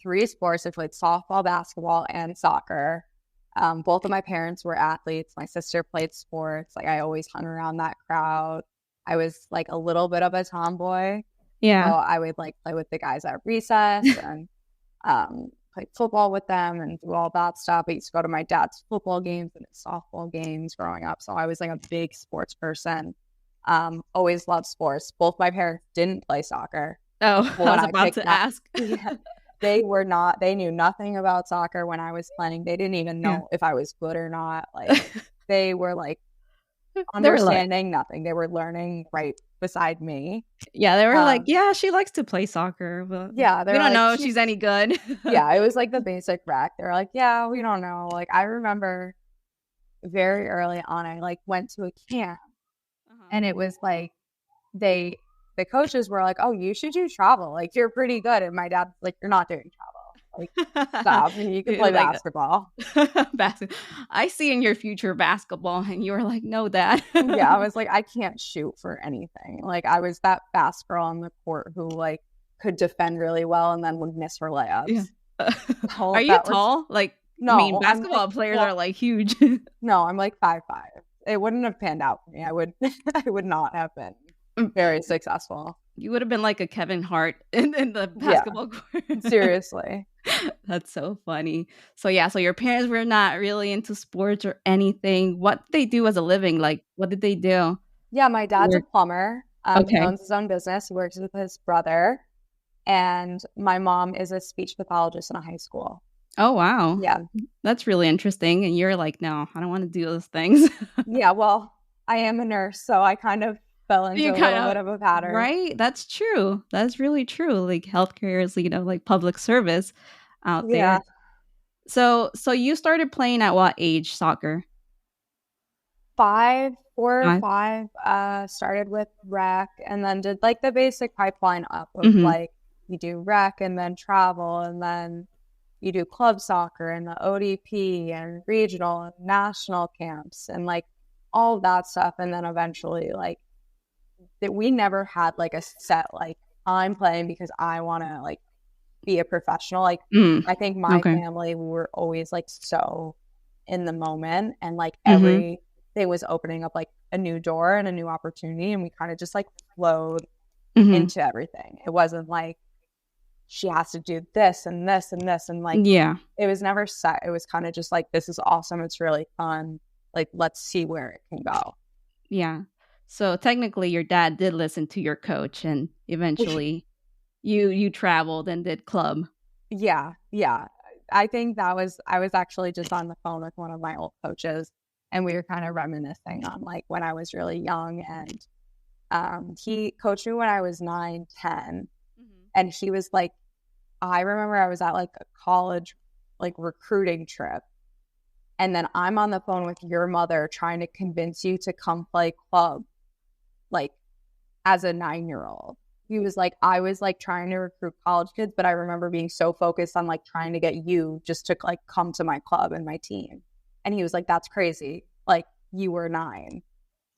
Speaker 3: 3 sports. I played softball, basketball, and soccer. Both of my parents were athletes. My sister played sports. I always hung around that crowd. I was a little bit of a tomboy.
Speaker 1: Yeah.
Speaker 3: So I would play with the guys at recess and play football with them and do all that stuff. I used to go to my dad's football games and his softball games growing up. So I was a big sports person. Always loved sports. Both my parents didn't play soccer.
Speaker 1: Oh, I was about to ask.
Speaker 3: They knew nothing about soccer when I was playing. They didn't even know if I was good or not. They were
Speaker 1: They were like,
Speaker 3: understanding nothing. They were learning right beside me.
Speaker 1: yeah, they were like, yeah, she likes to play soccer, but
Speaker 3: Yeah,
Speaker 1: we
Speaker 3: they're
Speaker 1: don't
Speaker 3: like,
Speaker 1: know if she's any good.
Speaker 3: yeah, it was like the basic rec. They're like, yeah, we don't know. Like, I remember very early on, I like went to a camp, and it was like the coaches were like, oh, you should do travel. Like, you're pretty good. And my dad's like, you're not doing travel. Like, stop. You can play
Speaker 1: Like,
Speaker 3: basketball.
Speaker 1: I see in your future basketball. And you were like, no, Dad.
Speaker 3: Yeah, I was like, I can't shoot for anything. Like, I was that fast girl on the court who like could defend really well and then would miss her layups.
Speaker 1: Yeah. Are you tall? Like,
Speaker 3: no,
Speaker 1: I mean, basketball players are like huge.
Speaker 3: No, I'm like 5'5". It wouldn't have panned out for me. I would not have been very successful.
Speaker 1: You would have been like a Kevin Hart in the basketball court.
Speaker 3: Seriously.
Speaker 1: That's so funny. So yeah, so your parents were not really into sports or anything. What did they do as a living? Like, what did they do?
Speaker 3: Yeah, my dad's a plumber. He
Speaker 1: Okay.
Speaker 3: owns his own business. He works with his brother. And my mom is a speech pathologist in a high school.
Speaker 1: Oh, wow.
Speaker 3: Yeah.
Speaker 1: That's really interesting. And you're like, no, I don't want to do those things.
Speaker 3: Yeah, well, I am a nurse, so I kind of fell into a little bit of a pattern.
Speaker 1: Right? That's true. That's really true. Like healthcare is, like public service out there. So you started playing at what age, soccer?
Speaker 3: 4 or 5. Started with rec and then did like the basic pipeline up of like you do rec and then travel and then you do club soccer and the ODP and regional and national camps and like all that stuff. And then eventually like that we never had like a set, like I'm playing because I want to like be a professional. Like I think my family, we were always like so in the moment and like every day was opening up like a new door and a new opportunity. And we kind of just like flowed into everything. It wasn't like, she has to do this and this and this. And like, it was never set. It was kind of just like, this is awesome. It's really fun. Like, let's see where it can go.
Speaker 1: Yeah. So technically your dad did listen to your coach and eventually you traveled and did club.
Speaker 3: Yeah. Yeah. I think I was actually just on the phone with one of my old coaches and we were kind of reminiscing on like when I was really young and he coached me when I was 9, 10. And he was like, I remember I was at like a college like recruiting trip. And then I'm on the phone with your mother trying to convince you to come play club, like as a 9-year-old. He was like, I was like trying to recruit college kids, but I remember being so focused on like trying to get you just to like come to my club and my team. And he was like, that's crazy. Like you were 9.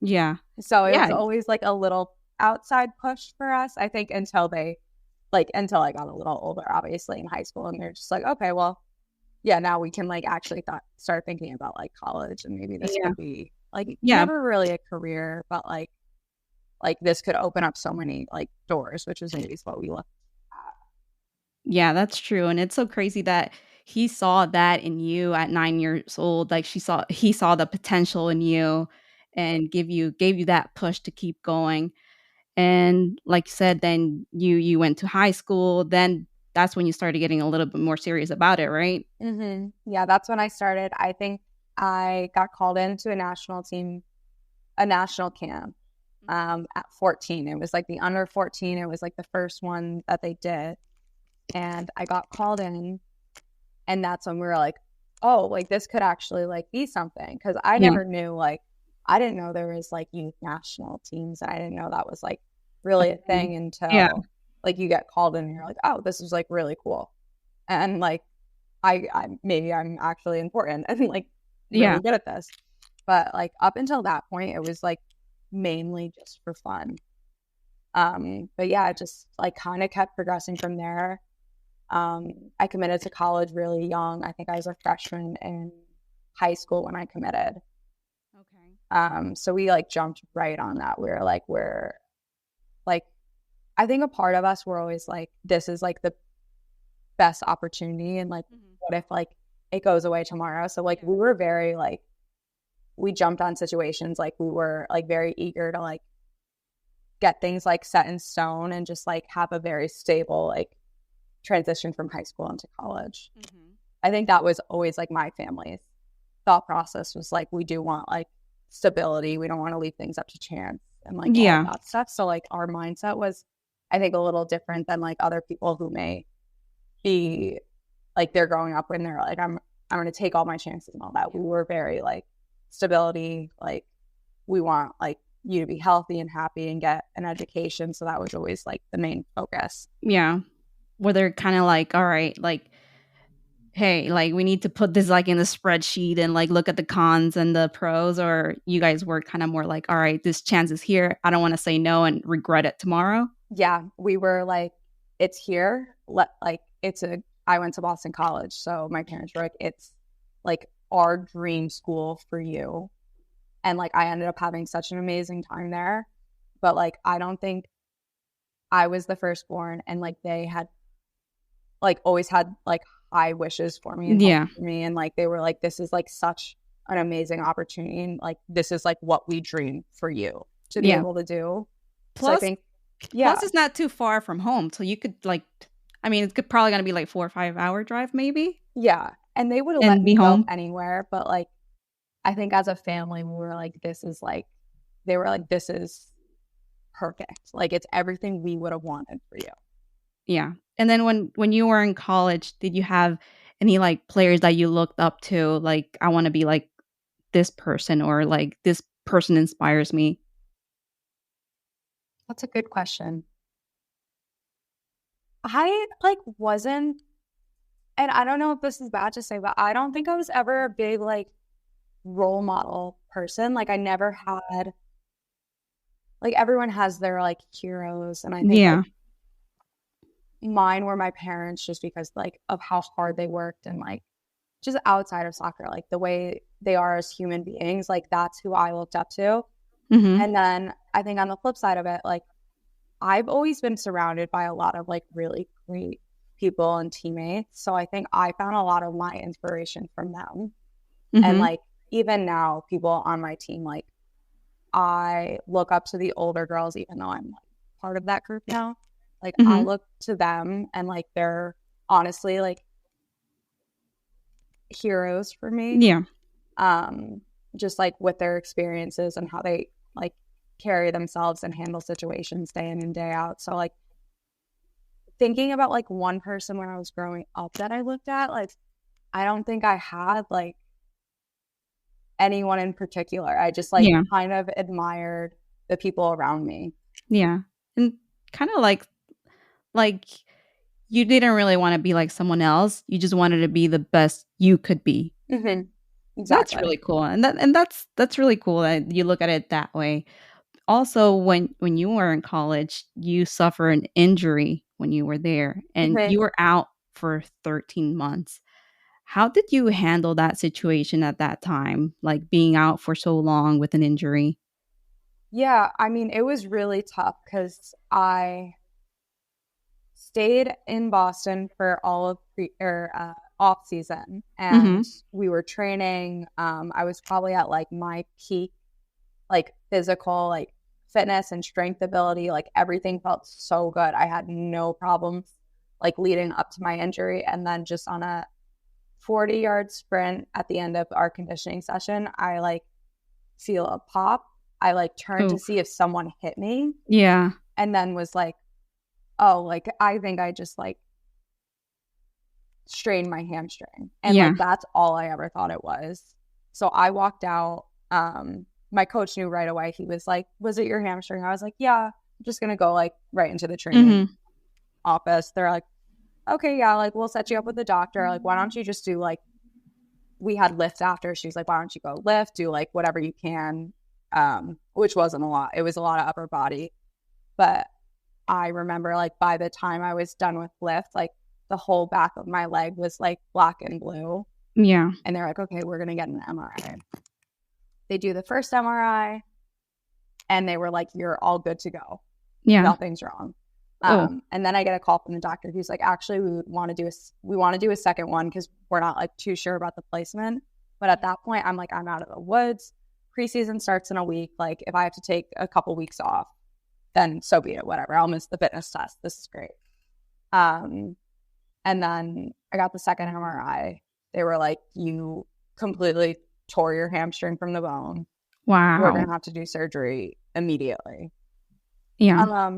Speaker 1: Yeah.
Speaker 3: So it was always like a little outside push for us, I think, until I got a little older, obviously in high school. And they're just like, okay, well, yeah, now we can like actually start thinking about like college and maybe this could be like never really a career, but like this could open up so many like doors, which is maybe what we looked at.
Speaker 1: Yeah, that's true. And it's so crazy that he saw that in you at 9 years old. Like he saw the potential in you and gave you that push to keep going. And like you said, then you went to high school. Then that's when you started getting a little bit more serious about it, right?
Speaker 3: Yeah, that's when I started. I think I got called into a national camp at 14. It was like the under 14. It was like the first one that they did. And I got called in. And that's when we were like, oh, like this could actually like be something. Because I never knew like, I didn't know there was like youth national teams. And I didn't know that was like really a thing until like you get called in and you're like, oh, this is like really cool. And like I maybe I'm actually important and like really good at this. But like up until that point it was like mainly just for fun. But yeah, it just like kind of kept progressing from there. I committed to college really young. I think I was a freshman in high school when I committed. So we like jumped right on that. We're like, I think a part of us were always like, this is like the best opportunity. And like, what if like it goes away tomorrow? So like, we were very like, we jumped on situations. Like we were like very eager to like get things like set in stone and just like have a very stable like transition from high school into college. I think that was always like my family's thought process was like, we do want like stability. We don't want to leave things up to chance and like all
Speaker 1: Yeah.
Speaker 3: of that stuff. So like our mindset was, I think, a little different than like other people who may be like they're growing up when they're like, I'm going to take all my chances and all that. We were very like stability, like we want like you to be healthy and happy and get an education. So that was always like the main focus.
Speaker 1: Yeah. Where they're kind of like, all right, like, hey, like we need to put this like in the spreadsheet and like look at the cons and the pros, or you guys were kind of more like, all right, this chance is here. I don't want to say no and regret it tomorrow.
Speaker 3: Yeah, we were like, it's here. I went to Boston College, so my parents were like, it's like our dream school for you. And like I ended up having such an amazing time there. But like I don't think I was the firstborn, and like they had like always had like high wishes for me and hope for me, and like they were like, this is like such an amazing opportunity, and like this is like what we dream for you to be able to do.
Speaker 1: Plus,
Speaker 3: so I think
Speaker 1: plus it's not too far from home, so you could like, I mean, it's probably gonna be like 4 or 5 hour drive maybe.
Speaker 3: Yeah, and they would have let me go anywhere, but like I think as a family we were like, this is like, they were like, this is perfect, like it's everything we would have wanted for you.
Speaker 1: Yeah. And then when you were in college, did you have any like players that you looked up to, like I want to be like this person, or like this person inspires me?
Speaker 3: That's a good question. I like wasn't, and I don't know if this is bad to say, but I don't think I was ever a big like role model person. Like I never had, like everyone has their like heroes, and I think like, mine were my parents, just because like of how hard they worked, and like just outside of soccer, like the way they are as human beings, like that's who I looked up to. And then I think on the flip side of it, like I've always been surrounded by a lot of like really great people and teammates, so I think I found a lot of my inspiration from them. And like even now, people on my team, like I look up to the older girls, even though I'm like part of that group now. Like I look to them, and like they're honestly like heroes for me.
Speaker 1: Yeah.
Speaker 3: Just like with their experiences and how they like carry themselves and handle situations day in and day out. So like thinking about like one person when I was growing up that I looked at, like I don't think I had like anyone in particular. I just like kind of admired the people around me.
Speaker 1: Yeah. And kind of like you didn't really want to be like someone else. You just wanted to be the best you could be.
Speaker 3: Exactly.
Speaker 1: That's really cool. And that's really cool that you look at it that way. Also, when you were in college, you suffered an injury when you were there, and you were out for 13 months. How did you handle that situation at that time, like being out for so long with an injury?
Speaker 3: Yeah, I mean, it was really tough because I stayed in Boston for all of off season, and we were training. I was probably at like my peak, like physical, like fitness and strength ability. Like everything felt so good. I had no problems like leading up to my injury, and then just on a 40-yard sprint at the end of our conditioning session, I like feel a pop. I like turned to see if someone hit me.
Speaker 1: Yeah.
Speaker 3: And then was like, oh, like I think I just like strained my hamstring. And like that's all I ever thought it was. So I walked out. My coach knew right away. He was like, was it your hamstring? I was like, yeah, I'm just gonna go like right into the training office. They're like, okay, yeah, like we'll set you up with the doctor. Like, why don't you just do like, we had lifts after. She's like, why don't you go lift, do like whatever you can, which wasn't a lot. It was a lot of upper body. But I remember like by the time I was done with lift, like the whole back of my leg was like black and blue.
Speaker 1: Yeah.
Speaker 3: And they're like, okay, we're going to get an MRI. They do the first MRI and they were like, you're all good to go.
Speaker 1: Yeah.
Speaker 3: Nothing's wrong. And then I get a call from the doctor who's like, actually, we want to do a second one because we're not like too sure about the placement. But at that point, I'm like, I'm out of the woods. Preseason starts in a week. Like if I have to take a couple weeks off, then so be it. Whatever. I'll miss the fitness test. This is great. And then I got the second MRI. They were like, you completely tore your hamstring from the bone. we're
Speaker 1: Wow.
Speaker 3: gonna have to do surgery immediately.
Speaker 1: Yeah.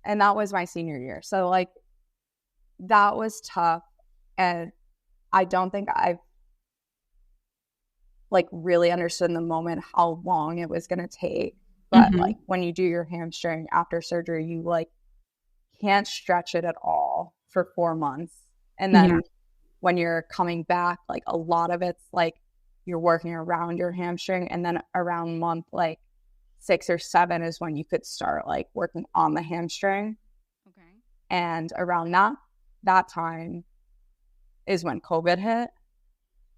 Speaker 3: And that was my senior year. So like that was tough. And I don't think I've like really understood in the moment how long it was gonna take. But
Speaker 1: Mhm.
Speaker 3: like when you do your hamstring after surgery, you like can't stretch it at all for 4 months. And
Speaker 1: Yeah.
Speaker 3: then when you're coming back, like a lot of it's like you're working around your hamstring. And then around month like 6 or 7 is when you could start like working on the hamstring.
Speaker 1: Okay.
Speaker 3: And around that time is when COVID hit.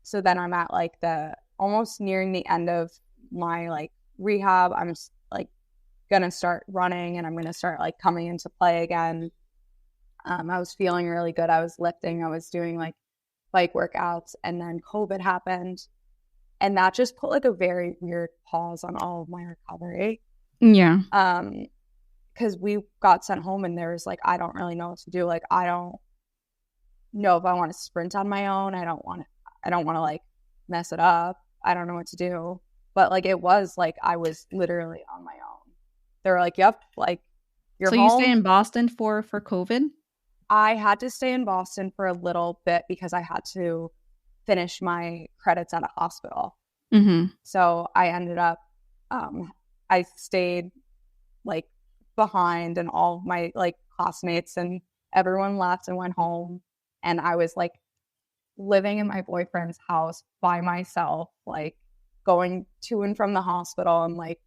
Speaker 3: So then I'm at like the almost nearing the end of my like rehab. I'm like gonna start running and I'm gonna start like coming into play again. I was feeling really good. I was lifting. I was doing like bike workouts, and then COVID happened, and that just put like a very weird pause on all of my recovery.
Speaker 1: Yeah.
Speaker 3: Because we got sent home, and there was like I don't really know what to do. Like I don't know if I want to sprint on my own. I don't want to like mess it up. I don't know what to do. But like it was like I was literally on my own. They were like, "Yep, like you're
Speaker 1: So you stay
Speaker 3: home."
Speaker 1: in Boston for COVID?
Speaker 3: I had to stay in Boston for a little bit because I had to finish my credits at a hospital.
Speaker 1: Mhm.
Speaker 3: So I ended up, I stayed like behind, and all of my like classmates and everyone left and went home. And I was like living in my boyfriend's house by myself, like going to and from the hospital and like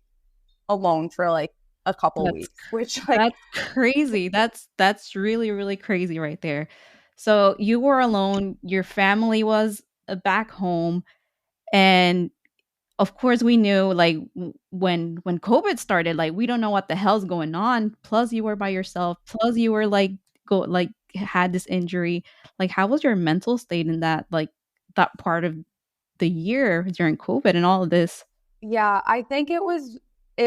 Speaker 3: alone for like a couple
Speaker 1: That's
Speaker 3: weeks, which like,
Speaker 1: that's crazy. That's really, really crazy right there. So you were alone, your family was, back home, and of course we knew like when COVID started, like we don't know what the hell's going on. Plus you were by yourself. Plus you were like had this injury. Like how was your mental state in that part of the year during COVID and all of this?
Speaker 3: yeah, I think it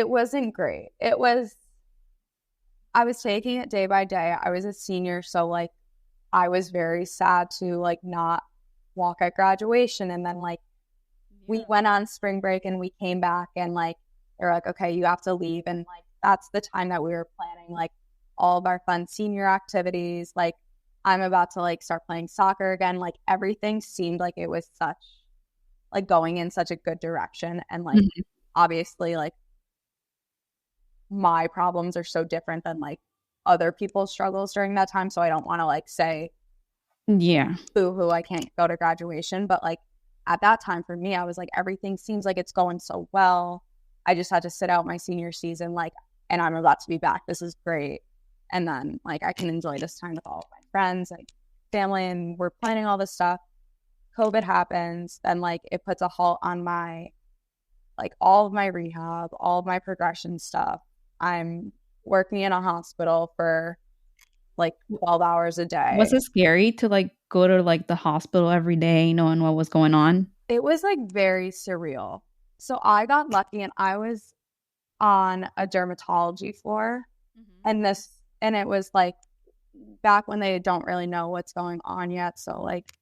Speaker 3: wasn't great. I was taking it day by day. I was a senior, so like I was very sad to like not walk at graduation. And then like we went on spring break and we came back, and like they're like, okay, you have to leave. And like that's the time that we were planning like all of our fun senior activities. Like I'm about to like start playing soccer again. Like everything seemed like it was such like going in such a good direction. And like
Speaker 1: Mhm.
Speaker 3: obviously like my problems are so different than like other people's struggles during that time. So I don't want to like say
Speaker 1: Yeah.
Speaker 3: boo hoo, I can't go to graduation. But like at that time for me, I was like, everything seems like it's going so well. I just had to sit out my senior season, like, and I'm about to be back. This is great. And then like I can enjoy this time with all of my friends and family, and we're planning all this stuff. COVID happens, then like it puts a halt on my like all of my rehab, all of my progression stuff. I'm working in a hospital for like 12 hours a
Speaker 1: Was
Speaker 3: day.
Speaker 1: it scary to, like, go to, like, the hospital every day knowing what was going on?
Speaker 3: It was like very surreal. So I got lucky, and I was on a dermatology floor,
Speaker 1: Mhm.
Speaker 3: and it was like back when they don't really know what's going on yet. So like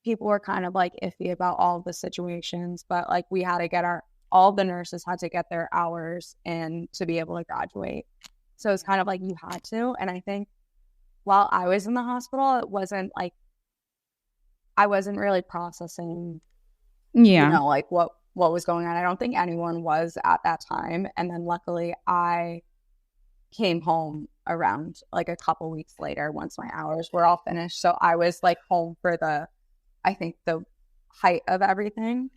Speaker 3: people were kind of like iffy about all of the situations, but like we had to get all the nurses had to get their hours in to be able to graduate. So it's kind of like you had to. And I think while I was in the hospital, it wasn't like I wasn't really processing,
Speaker 1: Yeah.
Speaker 3: like what was going on. I don't think anyone was at that time. And then luckily I came home around like a couple weeks later once my hours were all finished. So I was like home for I think the height of everything.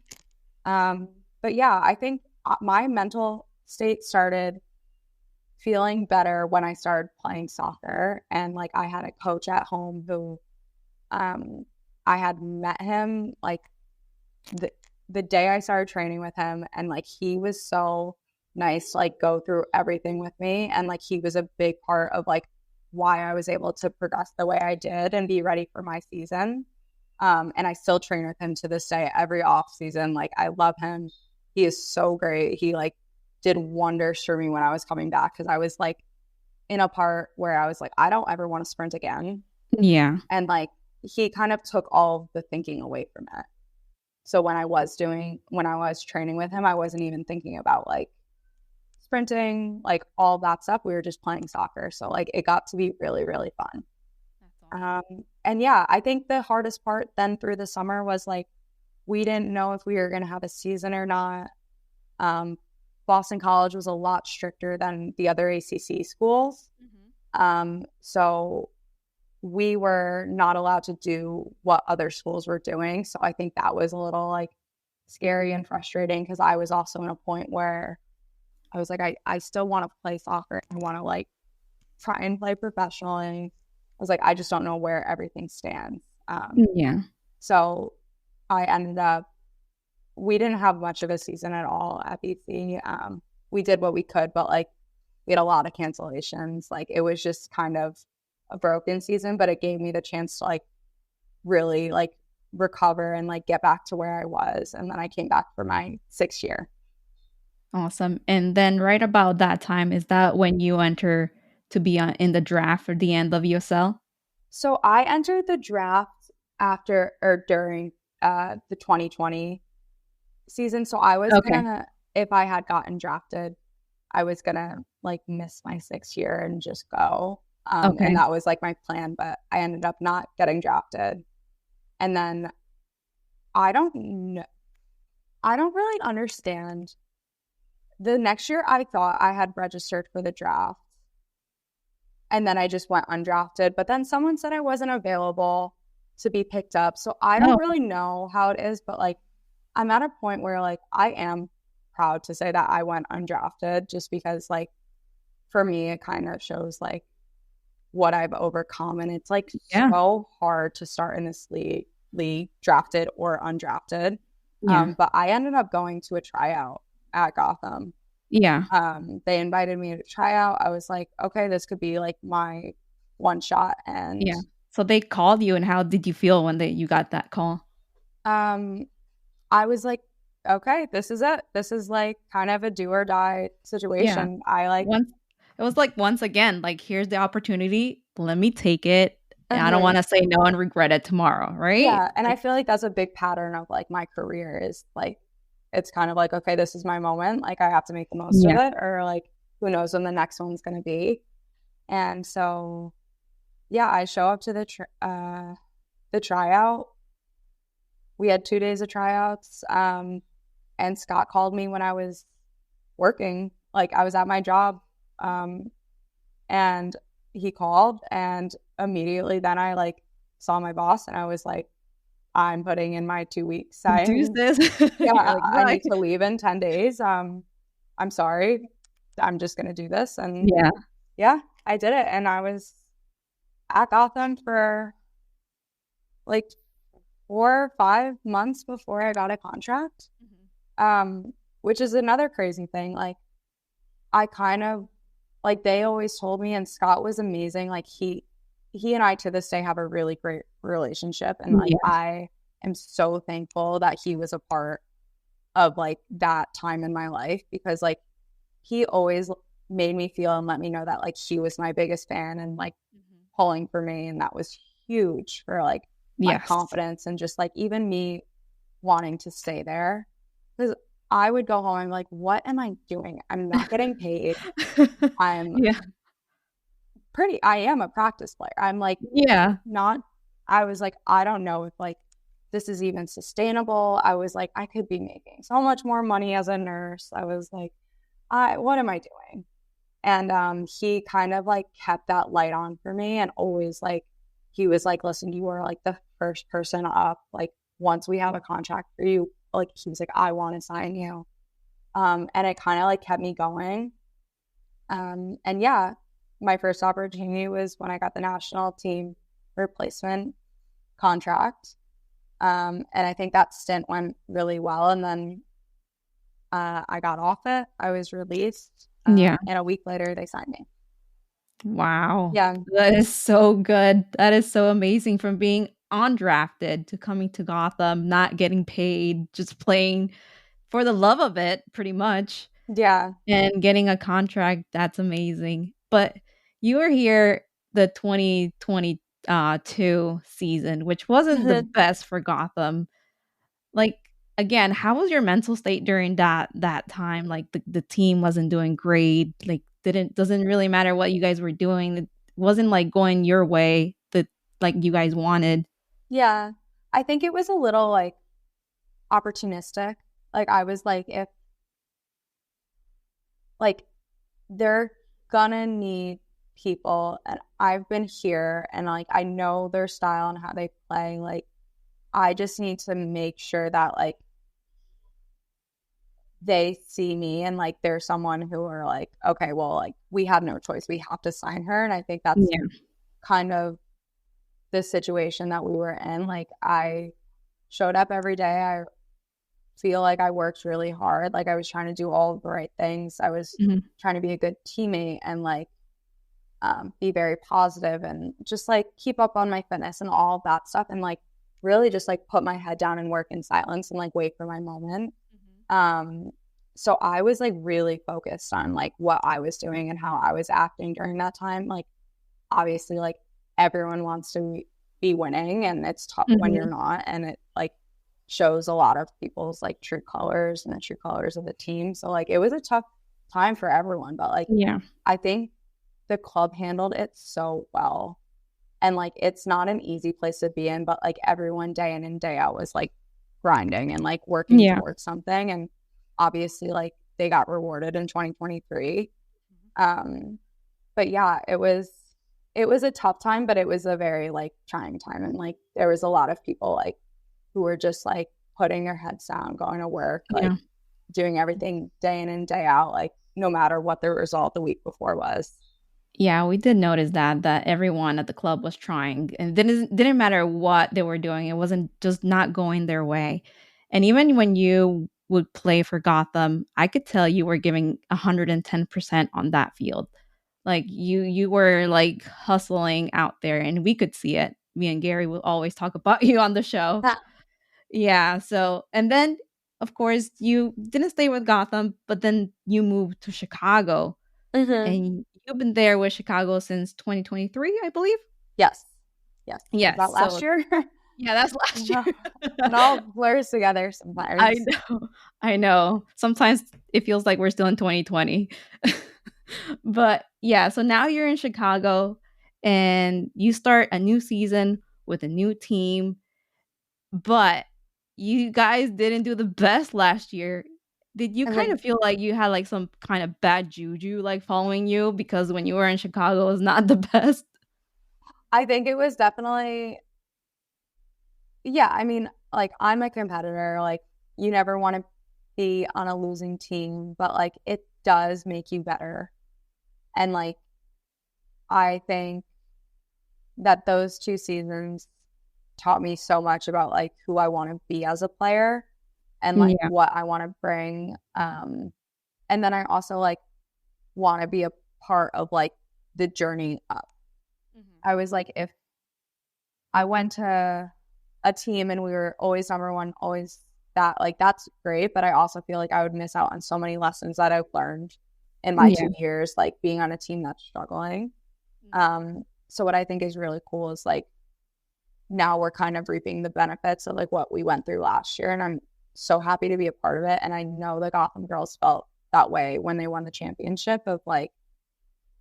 Speaker 3: But yeah, I think my mental state started feeling better when I started playing soccer. And like I had a coach at home who um I had met him like the day I started training with him, and like he was so nice to like go through everything with me, and like he was a big part of like why I was able to progress the way I did and be ready for my season. And I still train with him to this day every off season. Like I love him. He is so great. He like did wonders for me when I was coming back, because I was like in a part where I was like, I don't ever want to sprint again.
Speaker 1: Yeah.
Speaker 3: And like he kind of took all of the thinking away from it. So when I was training with him, I wasn't even thinking about like sprinting, like all that stuff. We were just playing soccer. So like it got to be really, really fun.
Speaker 1: That's awesome.
Speaker 3: And yeah, I think the hardest part then through the summer was like we didn't know if we were going to have a season or not. Boston College was a lot stricter than the other ACC schools. So we were not allowed to do what other schools were doing. So I think that was a little like scary and frustrating because I was also in a point where I was like, I still want to play soccer. I want to like try and play professionally. I was like, I just don't know where everything stands.
Speaker 1: Yeah.
Speaker 3: So I ended up, we didn't have much of a season at all at BC. We did what we could, but like we had a lot of cancellations. Like it was just kind of a broken season, but it gave me the chance to like really like recover and like get back to where I was. And then I came back for my 6th year.
Speaker 1: Awesome. And then right about that time, is that when you enter to be in the draft for the end of USL?
Speaker 3: So I entered the draft after or during the 2020 season. So I was gonna, if I had gotten drafted, I was gonna like miss my 6th year and just go. And that was like my plan, but I ended up not getting drafted. And then I don't really understand. The next year I thought I had registered for the draft. And then I just went undrafted. But then someone said I wasn't available to be picked up. So I don't really know how it is, but like I'm at a point where like I am proud to say that I went undrafted just because like for me it kind of shows like what I've overcome. And it's like so hard to start in this league drafted or undrafted. But I ended up going to a tryout at Gotham. They invited me to try out. I was like, okay, this could be like my one shot. And
Speaker 1: so they called you, and how did you feel when you got that call?
Speaker 3: I was like, okay, this is it. This is like kind of a do or die situation.
Speaker 1: It was like, once again, like, here's the opportunity, let me take it. I don't want to say no and regret it tomorrow, right?
Speaker 3: Yeah, and I feel like that's a big pattern of like my career is like it's kind of like, okay, this is my moment. Like I have to make the most of it, or like who knows when the next one's going to be. And so, yeah, I show up to the tryout. We had 2 days of tryouts. And Scott called me when I was working. Like I was at my job. And he called, and immediately then I like saw my boss and I was like, I'm putting in my 2 weeks.
Speaker 1: I
Speaker 3: need to leave in 10 days. I'm sorry. I'm just going to do this. And yeah, I did it. And I was at Gotham for like 4 or 5 months before I got a contract, which is another crazy thing. Like I kind of, like they always told me, and Scott was amazing. Like he and I to this day have a really great relationship. And like I am so thankful that he was a part of like that time in my life, because like he always made me feel and let me know that like he was my biggest fan and like pulling for me. And that was huge for like my confidence and just like even me wanting to stay there. Because I would go home and I'm like, what am I doing? I'm not getting paid. I am a practice player. I'm like, I was like, I don't know if like this is even sustainable. I was like, I could be making so much more money as a nurse. I was like, what am I doing? And he kind of like kept that light on for me, and always like, he was like, listen, you are like the first person up. Like once we have a contract for you, like he was like, I want to sign you. And it kind of like kept me going. And yeah, my first opportunity was when I got the national team replacement contract. And I think that stint went really well. And then I got off it. I was released. And a week later, they signed me.
Speaker 1: Wow.
Speaker 3: Yeah.
Speaker 1: That is so good. That is so amazing. From being undrafted to coming to Gotham, not getting paid, just playing for the love of it, pretty much.
Speaker 3: Yeah.
Speaker 1: And getting a contract, that's amazing. But you were here the 2022 season, which wasn't the best for Gotham. Like, again, how was your mental state during that time? Like the team wasn't doing great. Like doesn't really matter what you guys were doing. It wasn't like going your way that like you guys wanted.
Speaker 3: Yeah. I think it was a little like opportunistic. Like I was like, if like they're gonna need people and I've been here and like I know their style and how they play, like I just need to make sure that like they see me and like there's someone who are like, okay, well, like we have no choice. We have to sign her. And I think that's
Speaker 1: Yeah.
Speaker 3: kind of the situation that we were in. Like I showed up every day. I feel like I worked really hard. Like I was trying to do all of the right things. I was
Speaker 1: Mhm.
Speaker 3: trying to be a good teammate and like be very positive and just like keep up on my fitness and all of that stuff and like really just like put my head down and work in silence and like wait for my moment. So I was like really focused on like what I was doing and how I was acting during that time. Like obviously like everyone wants to be winning and it's tough when you're
Speaker 1: Mhm.
Speaker 3: not, and it like shows a lot of people's like true colors and the true colors of the team. So like it was a tough time for everyone, but like
Speaker 1: Yeah.
Speaker 3: I think the club handled it so well. And like it's not an easy place to be in, but like everyone day in and day out was like grinding and like working
Speaker 1: Yeah.
Speaker 3: towards something. And obviously like they got rewarded in 2023. But yeah, it was a tough time, but it was a very like trying time. And like there was a lot of people like who were just like putting their heads down, going to work, like
Speaker 1: Yeah.
Speaker 3: doing everything day in and day out, like no matter what the result the week before was.
Speaker 1: Yeah, we did notice that everyone at the club was trying, and didn't matter what they were doing. It wasn't just not going their way. And even when you would play for Gotham, I could tell you were giving 110% on that field. Like you were like hustling out there, and we could see it. Me and Gary will always talk about you on the show. Yeah. So, and then of course you didn't stay with Gotham, but then you moved to Chicago,
Speaker 3: Mm-hmm.
Speaker 1: and you've been there with Chicago since 2023, I believe.
Speaker 3: Yes. Yes. Was
Speaker 1: Yes.
Speaker 3: that last
Speaker 1: So
Speaker 3: year?
Speaker 1: yeah, that's last year.
Speaker 3: It all blurs together
Speaker 1: I
Speaker 3: sometimes.
Speaker 1: know. I know. Sometimes it feels like we're still in 2020. But yeah, so now you're in Chicago and you start a new season with a new team, but you guys didn't do the best last year. Did you
Speaker 3: And
Speaker 1: kind
Speaker 3: like
Speaker 1: of feel like you had like some kind of bad juju like following you because when you were in Chicago it was not the best?
Speaker 3: I think it was definitely, yeah, I mean, like I'm a competitor, like you never want to be on a losing team, but like it does make you better. And like I think that those 2 seasons taught me so much about like who I want to be as a player and like
Speaker 1: Yeah.
Speaker 3: what I want to bring. And then I also like want to be a part of like the journey up. I was like, if I went to a team and we were always number one, always that, like that's great. But I also feel like I would miss out on so many lessons that I've learned in my
Speaker 1: Yeah.
Speaker 3: 2 years, like being on a team that's struggling. So what I think is really cool is like now we're kind of reaping the benefits of like what we went through last year. And I'm so happy to be a part of it. And I know the Gotham girls felt that way when they won the championship of like,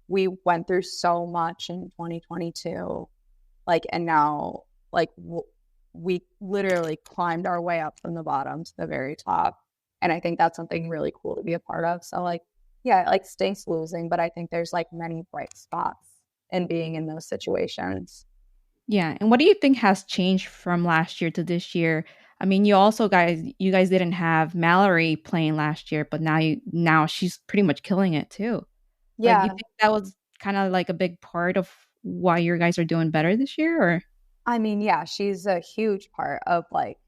Speaker 3: we went through so much in 2022, like, and now like we literally climbed our way up from the bottom to the very top. And I think that's something really cool to be a part of. So like, yeah, it like stinks losing, but I think there's like many bright spots in being in those situations.
Speaker 1: Yeah, and what do you think has changed from last year to this year? I mean, you guys didn't have Mallory playing last year, but now she's pretty much killing it too. Like, you
Speaker 3: Yeah.
Speaker 1: think that was kind of like a big part of why you guys are doing better this year, or?
Speaker 3: I mean, yeah, she's a huge part of like,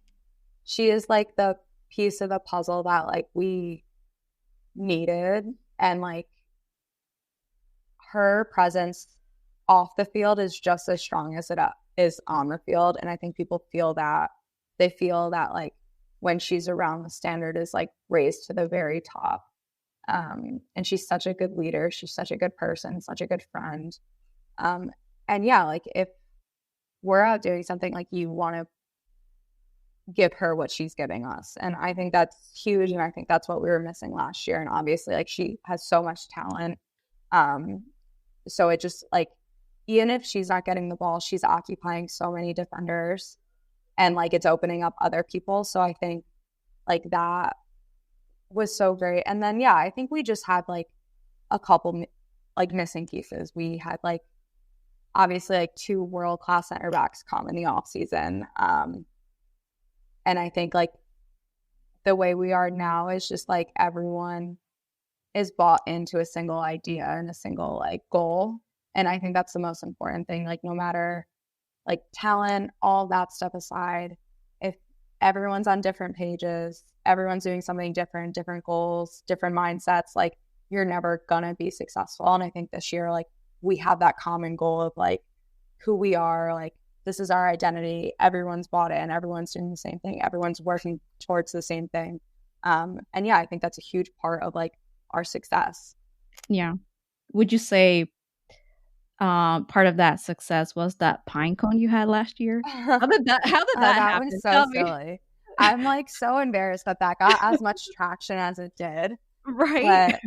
Speaker 3: she is like the piece of the puzzle that like we needed. And like her presence off the field is just as strong as it is on the field. And I think people feel that they feel that like when she's around, the standard is like raised to the very top. And she's such a good leader. She's such a good person, such a good friend. And yeah, like if we're out doing something, like you want to give her what she's giving us. And I think that's huge. And I think that's what we were missing last year. And obviously, like, she has so much talent. So it just, like, even if she's not getting the ball, she's occupying so many defenders, and like it's opening up other people. So I think like that was so great. And then, yeah, I think we just had like a couple like missing pieces. We had like obviously like 2 world-class center backs come in the off season. And I think like the way we are now is just like everyone is bought into a single idea and a single like goal. And I think that's the most important thing. Like no matter like talent, all that stuff aside, if everyone's on different pages, everyone's doing something different, different goals, different mindsets, like you're never gonna be successful. And I think this year, like we have that common goal of like who we are, like this is our identity. Everyone's bought in, everyone's doing the same thing, everyone's working towards the same thing. And yeah, I think that's a huge part of like our success.
Speaker 1: Yeah. Would you say part of that success was that pine cone you had last year? How did that
Speaker 3: That
Speaker 1: happen?
Speaker 3: was so
Speaker 1: Tell me.
Speaker 3: silly. I'm like so embarrassed that got as much traction as it did.
Speaker 1: Right?
Speaker 3: But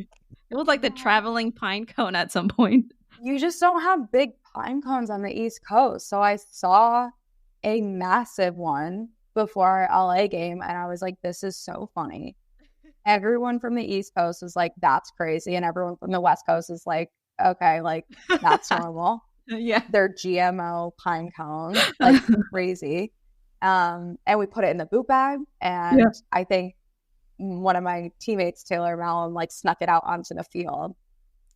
Speaker 1: It was like the traveling pine cone at some point.
Speaker 3: you just don't have big pine cones on the East Coast. So I saw a massive one before our LA game, and I was like, this is so funny. Everyone from the East Coast is like, that's crazy. And everyone from the West Coast is like, okay, like that's normal.
Speaker 1: Yeah.
Speaker 3: They're GMO pine cones, like crazy. And we put it in the boot bag. And I think one of my teammates, Taylor Mallon, like snuck it out onto the field.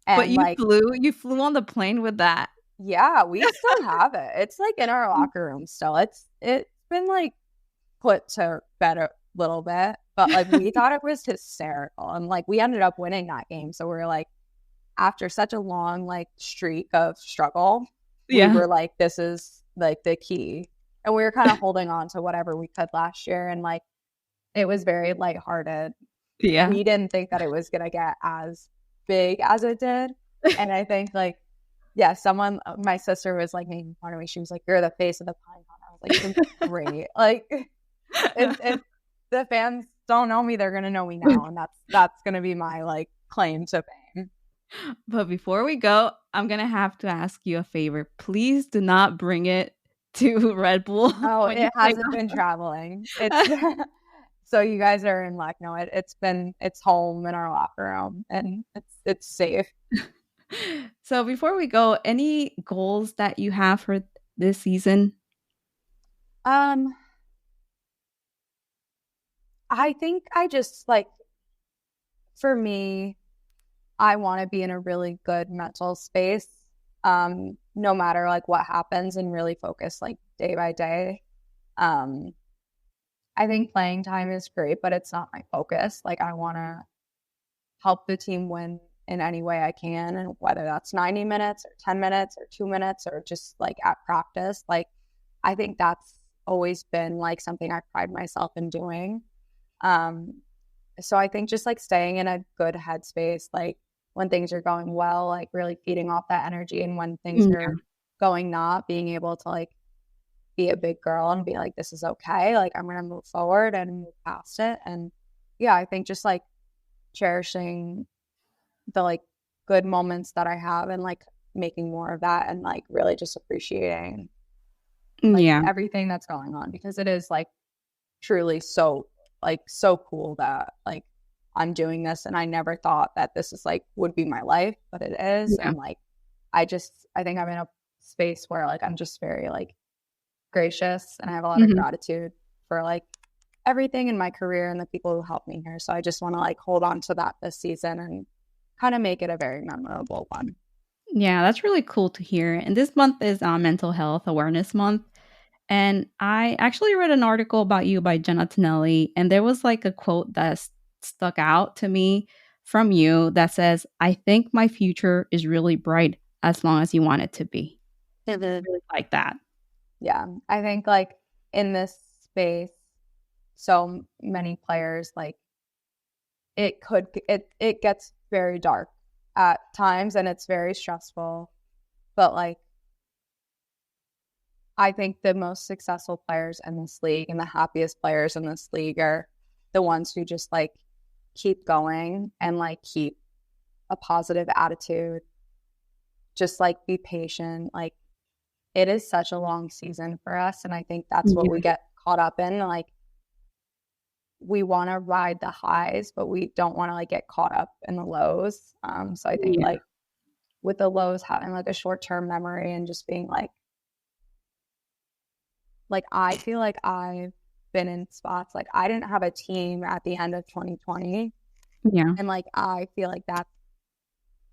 Speaker 3: And
Speaker 1: but
Speaker 3: like
Speaker 1: you flew on the plane with that.
Speaker 3: Yeah, we still have it. It's like in our locker room still. It's been like put to bed a little bit, but like we thought it was hysterical. And like we ended up winning that game. So we were like, after such a long like streak of struggle, we were like, this is like the key. And we were kind of holding on to whatever we could last year, and like it was very lighthearted.
Speaker 1: Yeah.
Speaker 3: We didn't think that it was gonna get as big as it did. And I think like, yeah, my sister was like making fun of me. She was like, you're the face of the pine cone. I was like, you're great. Like if the fans don't know me, they're gonna know me now, and that's gonna be my like claim to fame.
Speaker 1: But before we go, I'm gonna have to ask you a favor. Please do not bring it to Red Bull.
Speaker 3: Oh, it hasn't been traveling. It's so you guys are in luck. No, it's home in our locker room, and it's safe.
Speaker 1: So before we go, any goals that you have for this season?
Speaker 3: I think I just like, for me, I want to be in a really good mental space, no matter like what happens, and really focus like day by day. I think playing time is great, but it's not my focus. Like I want to help the team win in any way I can, and whether that's 90 minutes or 10 minutes or 2 minutes or just like at practice, like I think that's always been like something I pride myself in doing. So I think just like staying in a good headspace, like when things are going well, like really feeding off that energy, and when things are going not, being able to like be a big girl and be like, this is okay, like I'm gonna move forward and move past it. And yeah, I think just like cherishing the like good moments that I have, and like making more of that, and like really just appreciating like everything that's going on, because it is like truly so cool that like I'm doing this, and I never thought that this is like would be my life, but it is. And like I think I'm in a space where like I'm just very like gracious, and I have a lot of gratitude for like everything in my career and the people who helped me here. So I just want to like hold on to that this season and kind of make it a very memorable one.
Speaker 1: Yeah, that's really cool to hear. And this month is Mental Health Awareness Month. And I actually read an article about you by Jenna Bike, and there was like a quote that stuck out to me from you that says, I think my future is really bright as long as you want it to be. I really like that.
Speaker 3: Yeah, I think like in this space, so many players, like it gets very dark at times, and it's very stressful, but like I think the most successful players in this league and the happiest players in this league are the ones who just like keep going and like keep a positive attitude, just like be patient. Like it is such a long season for us. And I think that's what we get caught up in. Like we want to ride the highs, but we don't want to like get caught up in the lows. So I think like with the lows having like a short-term memory and just being like I feel like I've been in spots like I didn't have a team at the end of 2020.
Speaker 1: Yeah.
Speaker 3: And like I feel like that's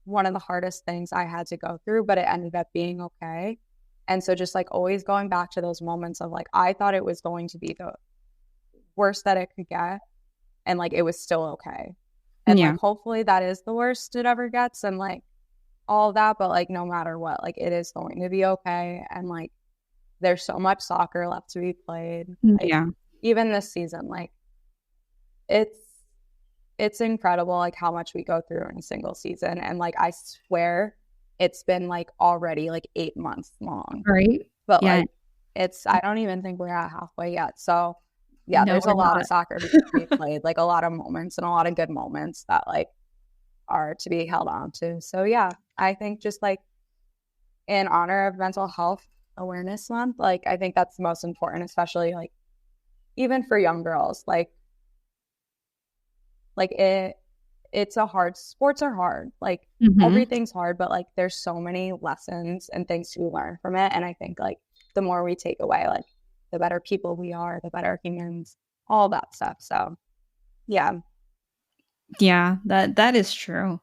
Speaker 3: one of the hardest things I had to go through, but it ended up being okay. And so just like always going back to those moments of like I thought it was going to be the worst that it could get, and like it was still okay. And like hopefully that is the worst it ever gets and like all of that, but like no matter what, like it is going to be okay. And like there's so much soccer left to be played. Like, even this season, like it's incredible like how much we go through in a single season. And like I swear it's been like already like 8 months long.
Speaker 1: Right.
Speaker 3: But like I don't even think we're at halfway yet. So yeah,
Speaker 1: No,
Speaker 3: there's a lot of soccer to be played, like a lot of moments and a lot of good moments that like are to be held on to. So yeah, I think just like in honor of Mental Health Awareness Month, like I think that's the most important, especially like even for young girls. Like it's a hard, sports are hard, like everything's hard, but like there's so many lessons and things to learn from it. And I think like the more we take away, like the better people we are, the better humans, all that stuff. So yeah,
Speaker 1: that is true.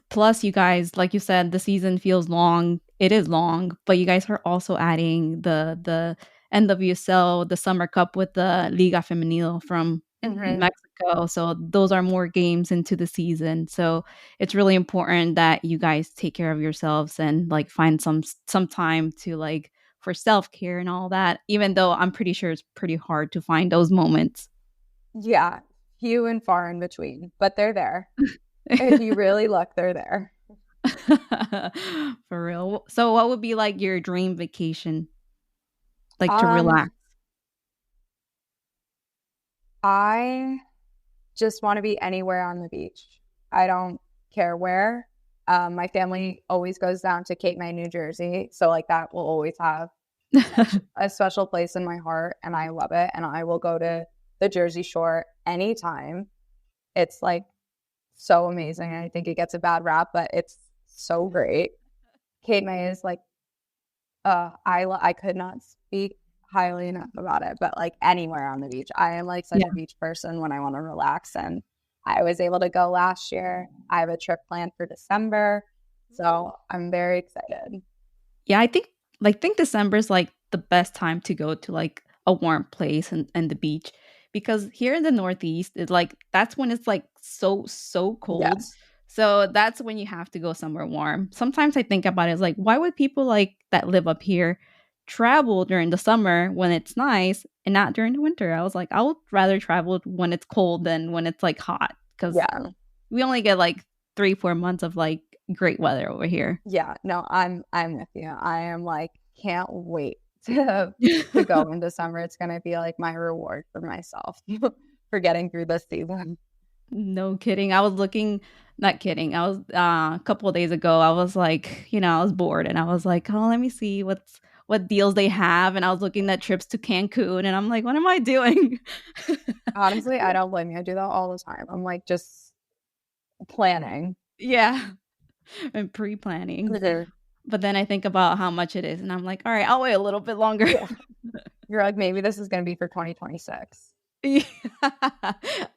Speaker 1: Plus you guys, like you said, the season feels long. It is long, but you guys are also adding the NWSL, the Summer Cup with the Liga Femenil from Mexico. So those are more games into the season. So it's really important that you guys take care of yourselves and like find some time to like for self-care and all that, even though I'm pretty sure it's pretty hard to find those moments.
Speaker 3: Yeah, few and far in between, but they're there. If you really look, they're there.
Speaker 1: For real. So what would be like your dream vacation? Like to relax?
Speaker 3: I just want to be anywhere on the beach. I don't care where. My family always goes down to Cape May, New Jersey. So like that will always have a special place in my heart, and I love it. And I will go to the Jersey Shore anytime. It's like so amazing. I think it gets a bad rap, but it's so great. Cape May is like, I could not speak highly enough about it, but like anywhere on the beach. I am like such a beach person when I want to relax, and I was able to go last year. I have a trip planned for December, so I'm very excited.
Speaker 1: Yeah, I think December is like the best time to go to like a warm place and the beach, because here in the Northeast, it's like that's when it's like so cold.
Speaker 3: Yes.
Speaker 1: So that's when you have to go somewhere warm. Sometimes I think about it as like, why would people like that live up here travel during the summer when it's nice and not during the winter? I was like, I would rather travel when it's cold than when it's like hot, because we only get like 3-4 months of like great weather over here.
Speaker 3: Yeah, no, I'm with you. I am like, can't wait to go into summer. It's gonna be like my reward for myself for getting through this season.
Speaker 1: No kidding. I was looking, not kidding. I was a couple of days ago, I was like, I was bored and I was like, oh, let me see what deals they have. And I was looking at trips to Cancun and I'm like, what am I doing?
Speaker 3: Honestly, I don't blame you. I do that all the time. I'm like just planning.
Speaker 1: Yeah. And pre-planning. But then I think about how much it is and I'm like, all right, I'll wait a little bit longer.
Speaker 3: Yeah. You're like, maybe this is going to be for 2026.
Speaker 1: Yeah.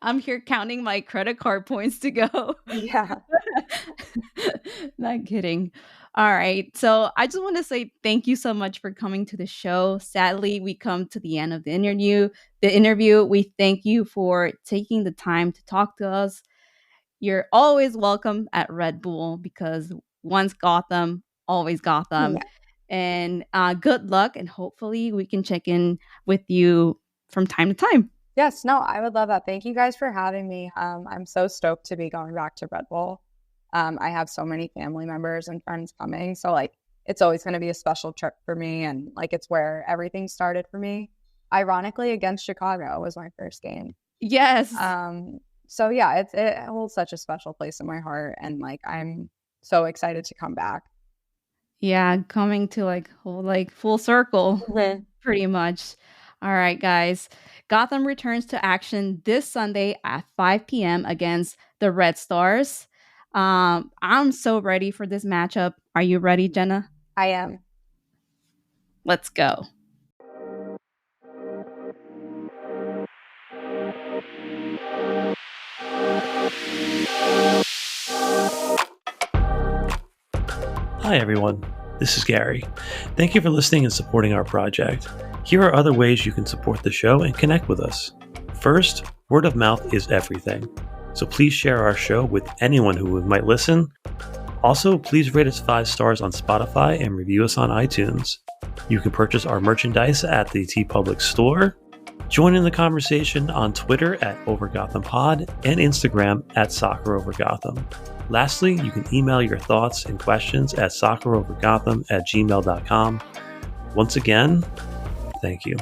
Speaker 1: I'm here counting my credit card points to go.
Speaker 3: Yeah.
Speaker 1: Not kidding. All right. So I just want to say thank you so much for coming to the show. Sadly, we come to the end of the interview. We thank you for taking the time to talk to us. You're always welcome at Red Bull, because once Gotham, always Gotham. Yeah. And good luck. And hopefully we can check in with you from time to time.
Speaker 3: Yes, no, I would love that. Thank you guys for having me. I'm so stoked to be going back to Red Bull. I have so many family members and friends coming. So like it's always going to be a special trip for me. And like, it's where everything started for me. Ironically, against Chicago was my first game.
Speaker 1: Yes.
Speaker 3: So yeah, it holds such a special place in my heart. And like, I'm so excited to come back.
Speaker 1: Yeah, coming to like full circle, pretty much. All right, guys. Gotham returns to action this Sunday at 5 p.m. against the Red Stars. I'm so ready for this matchup. Are you ready, Jenna?
Speaker 3: I am.
Speaker 1: Let's go.
Speaker 2: Hi, everyone. This is Gary. Thank you for listening and supporting our project. Here are other ways you can support the show and connect with us. First, word of mouth is everything. So please share our show with anyone who might listen. Also, please rate us 5 stars on Spotify and review us on iTunes. You can purchase our merchandise at the TeePublic store. Join in the conversation on Twitter at OverGothamPod and Instagram at SoccerOverGotham. Lastly, you can email your thoughts and questions at soccerovergotham@gmail.com. Once again, thank you.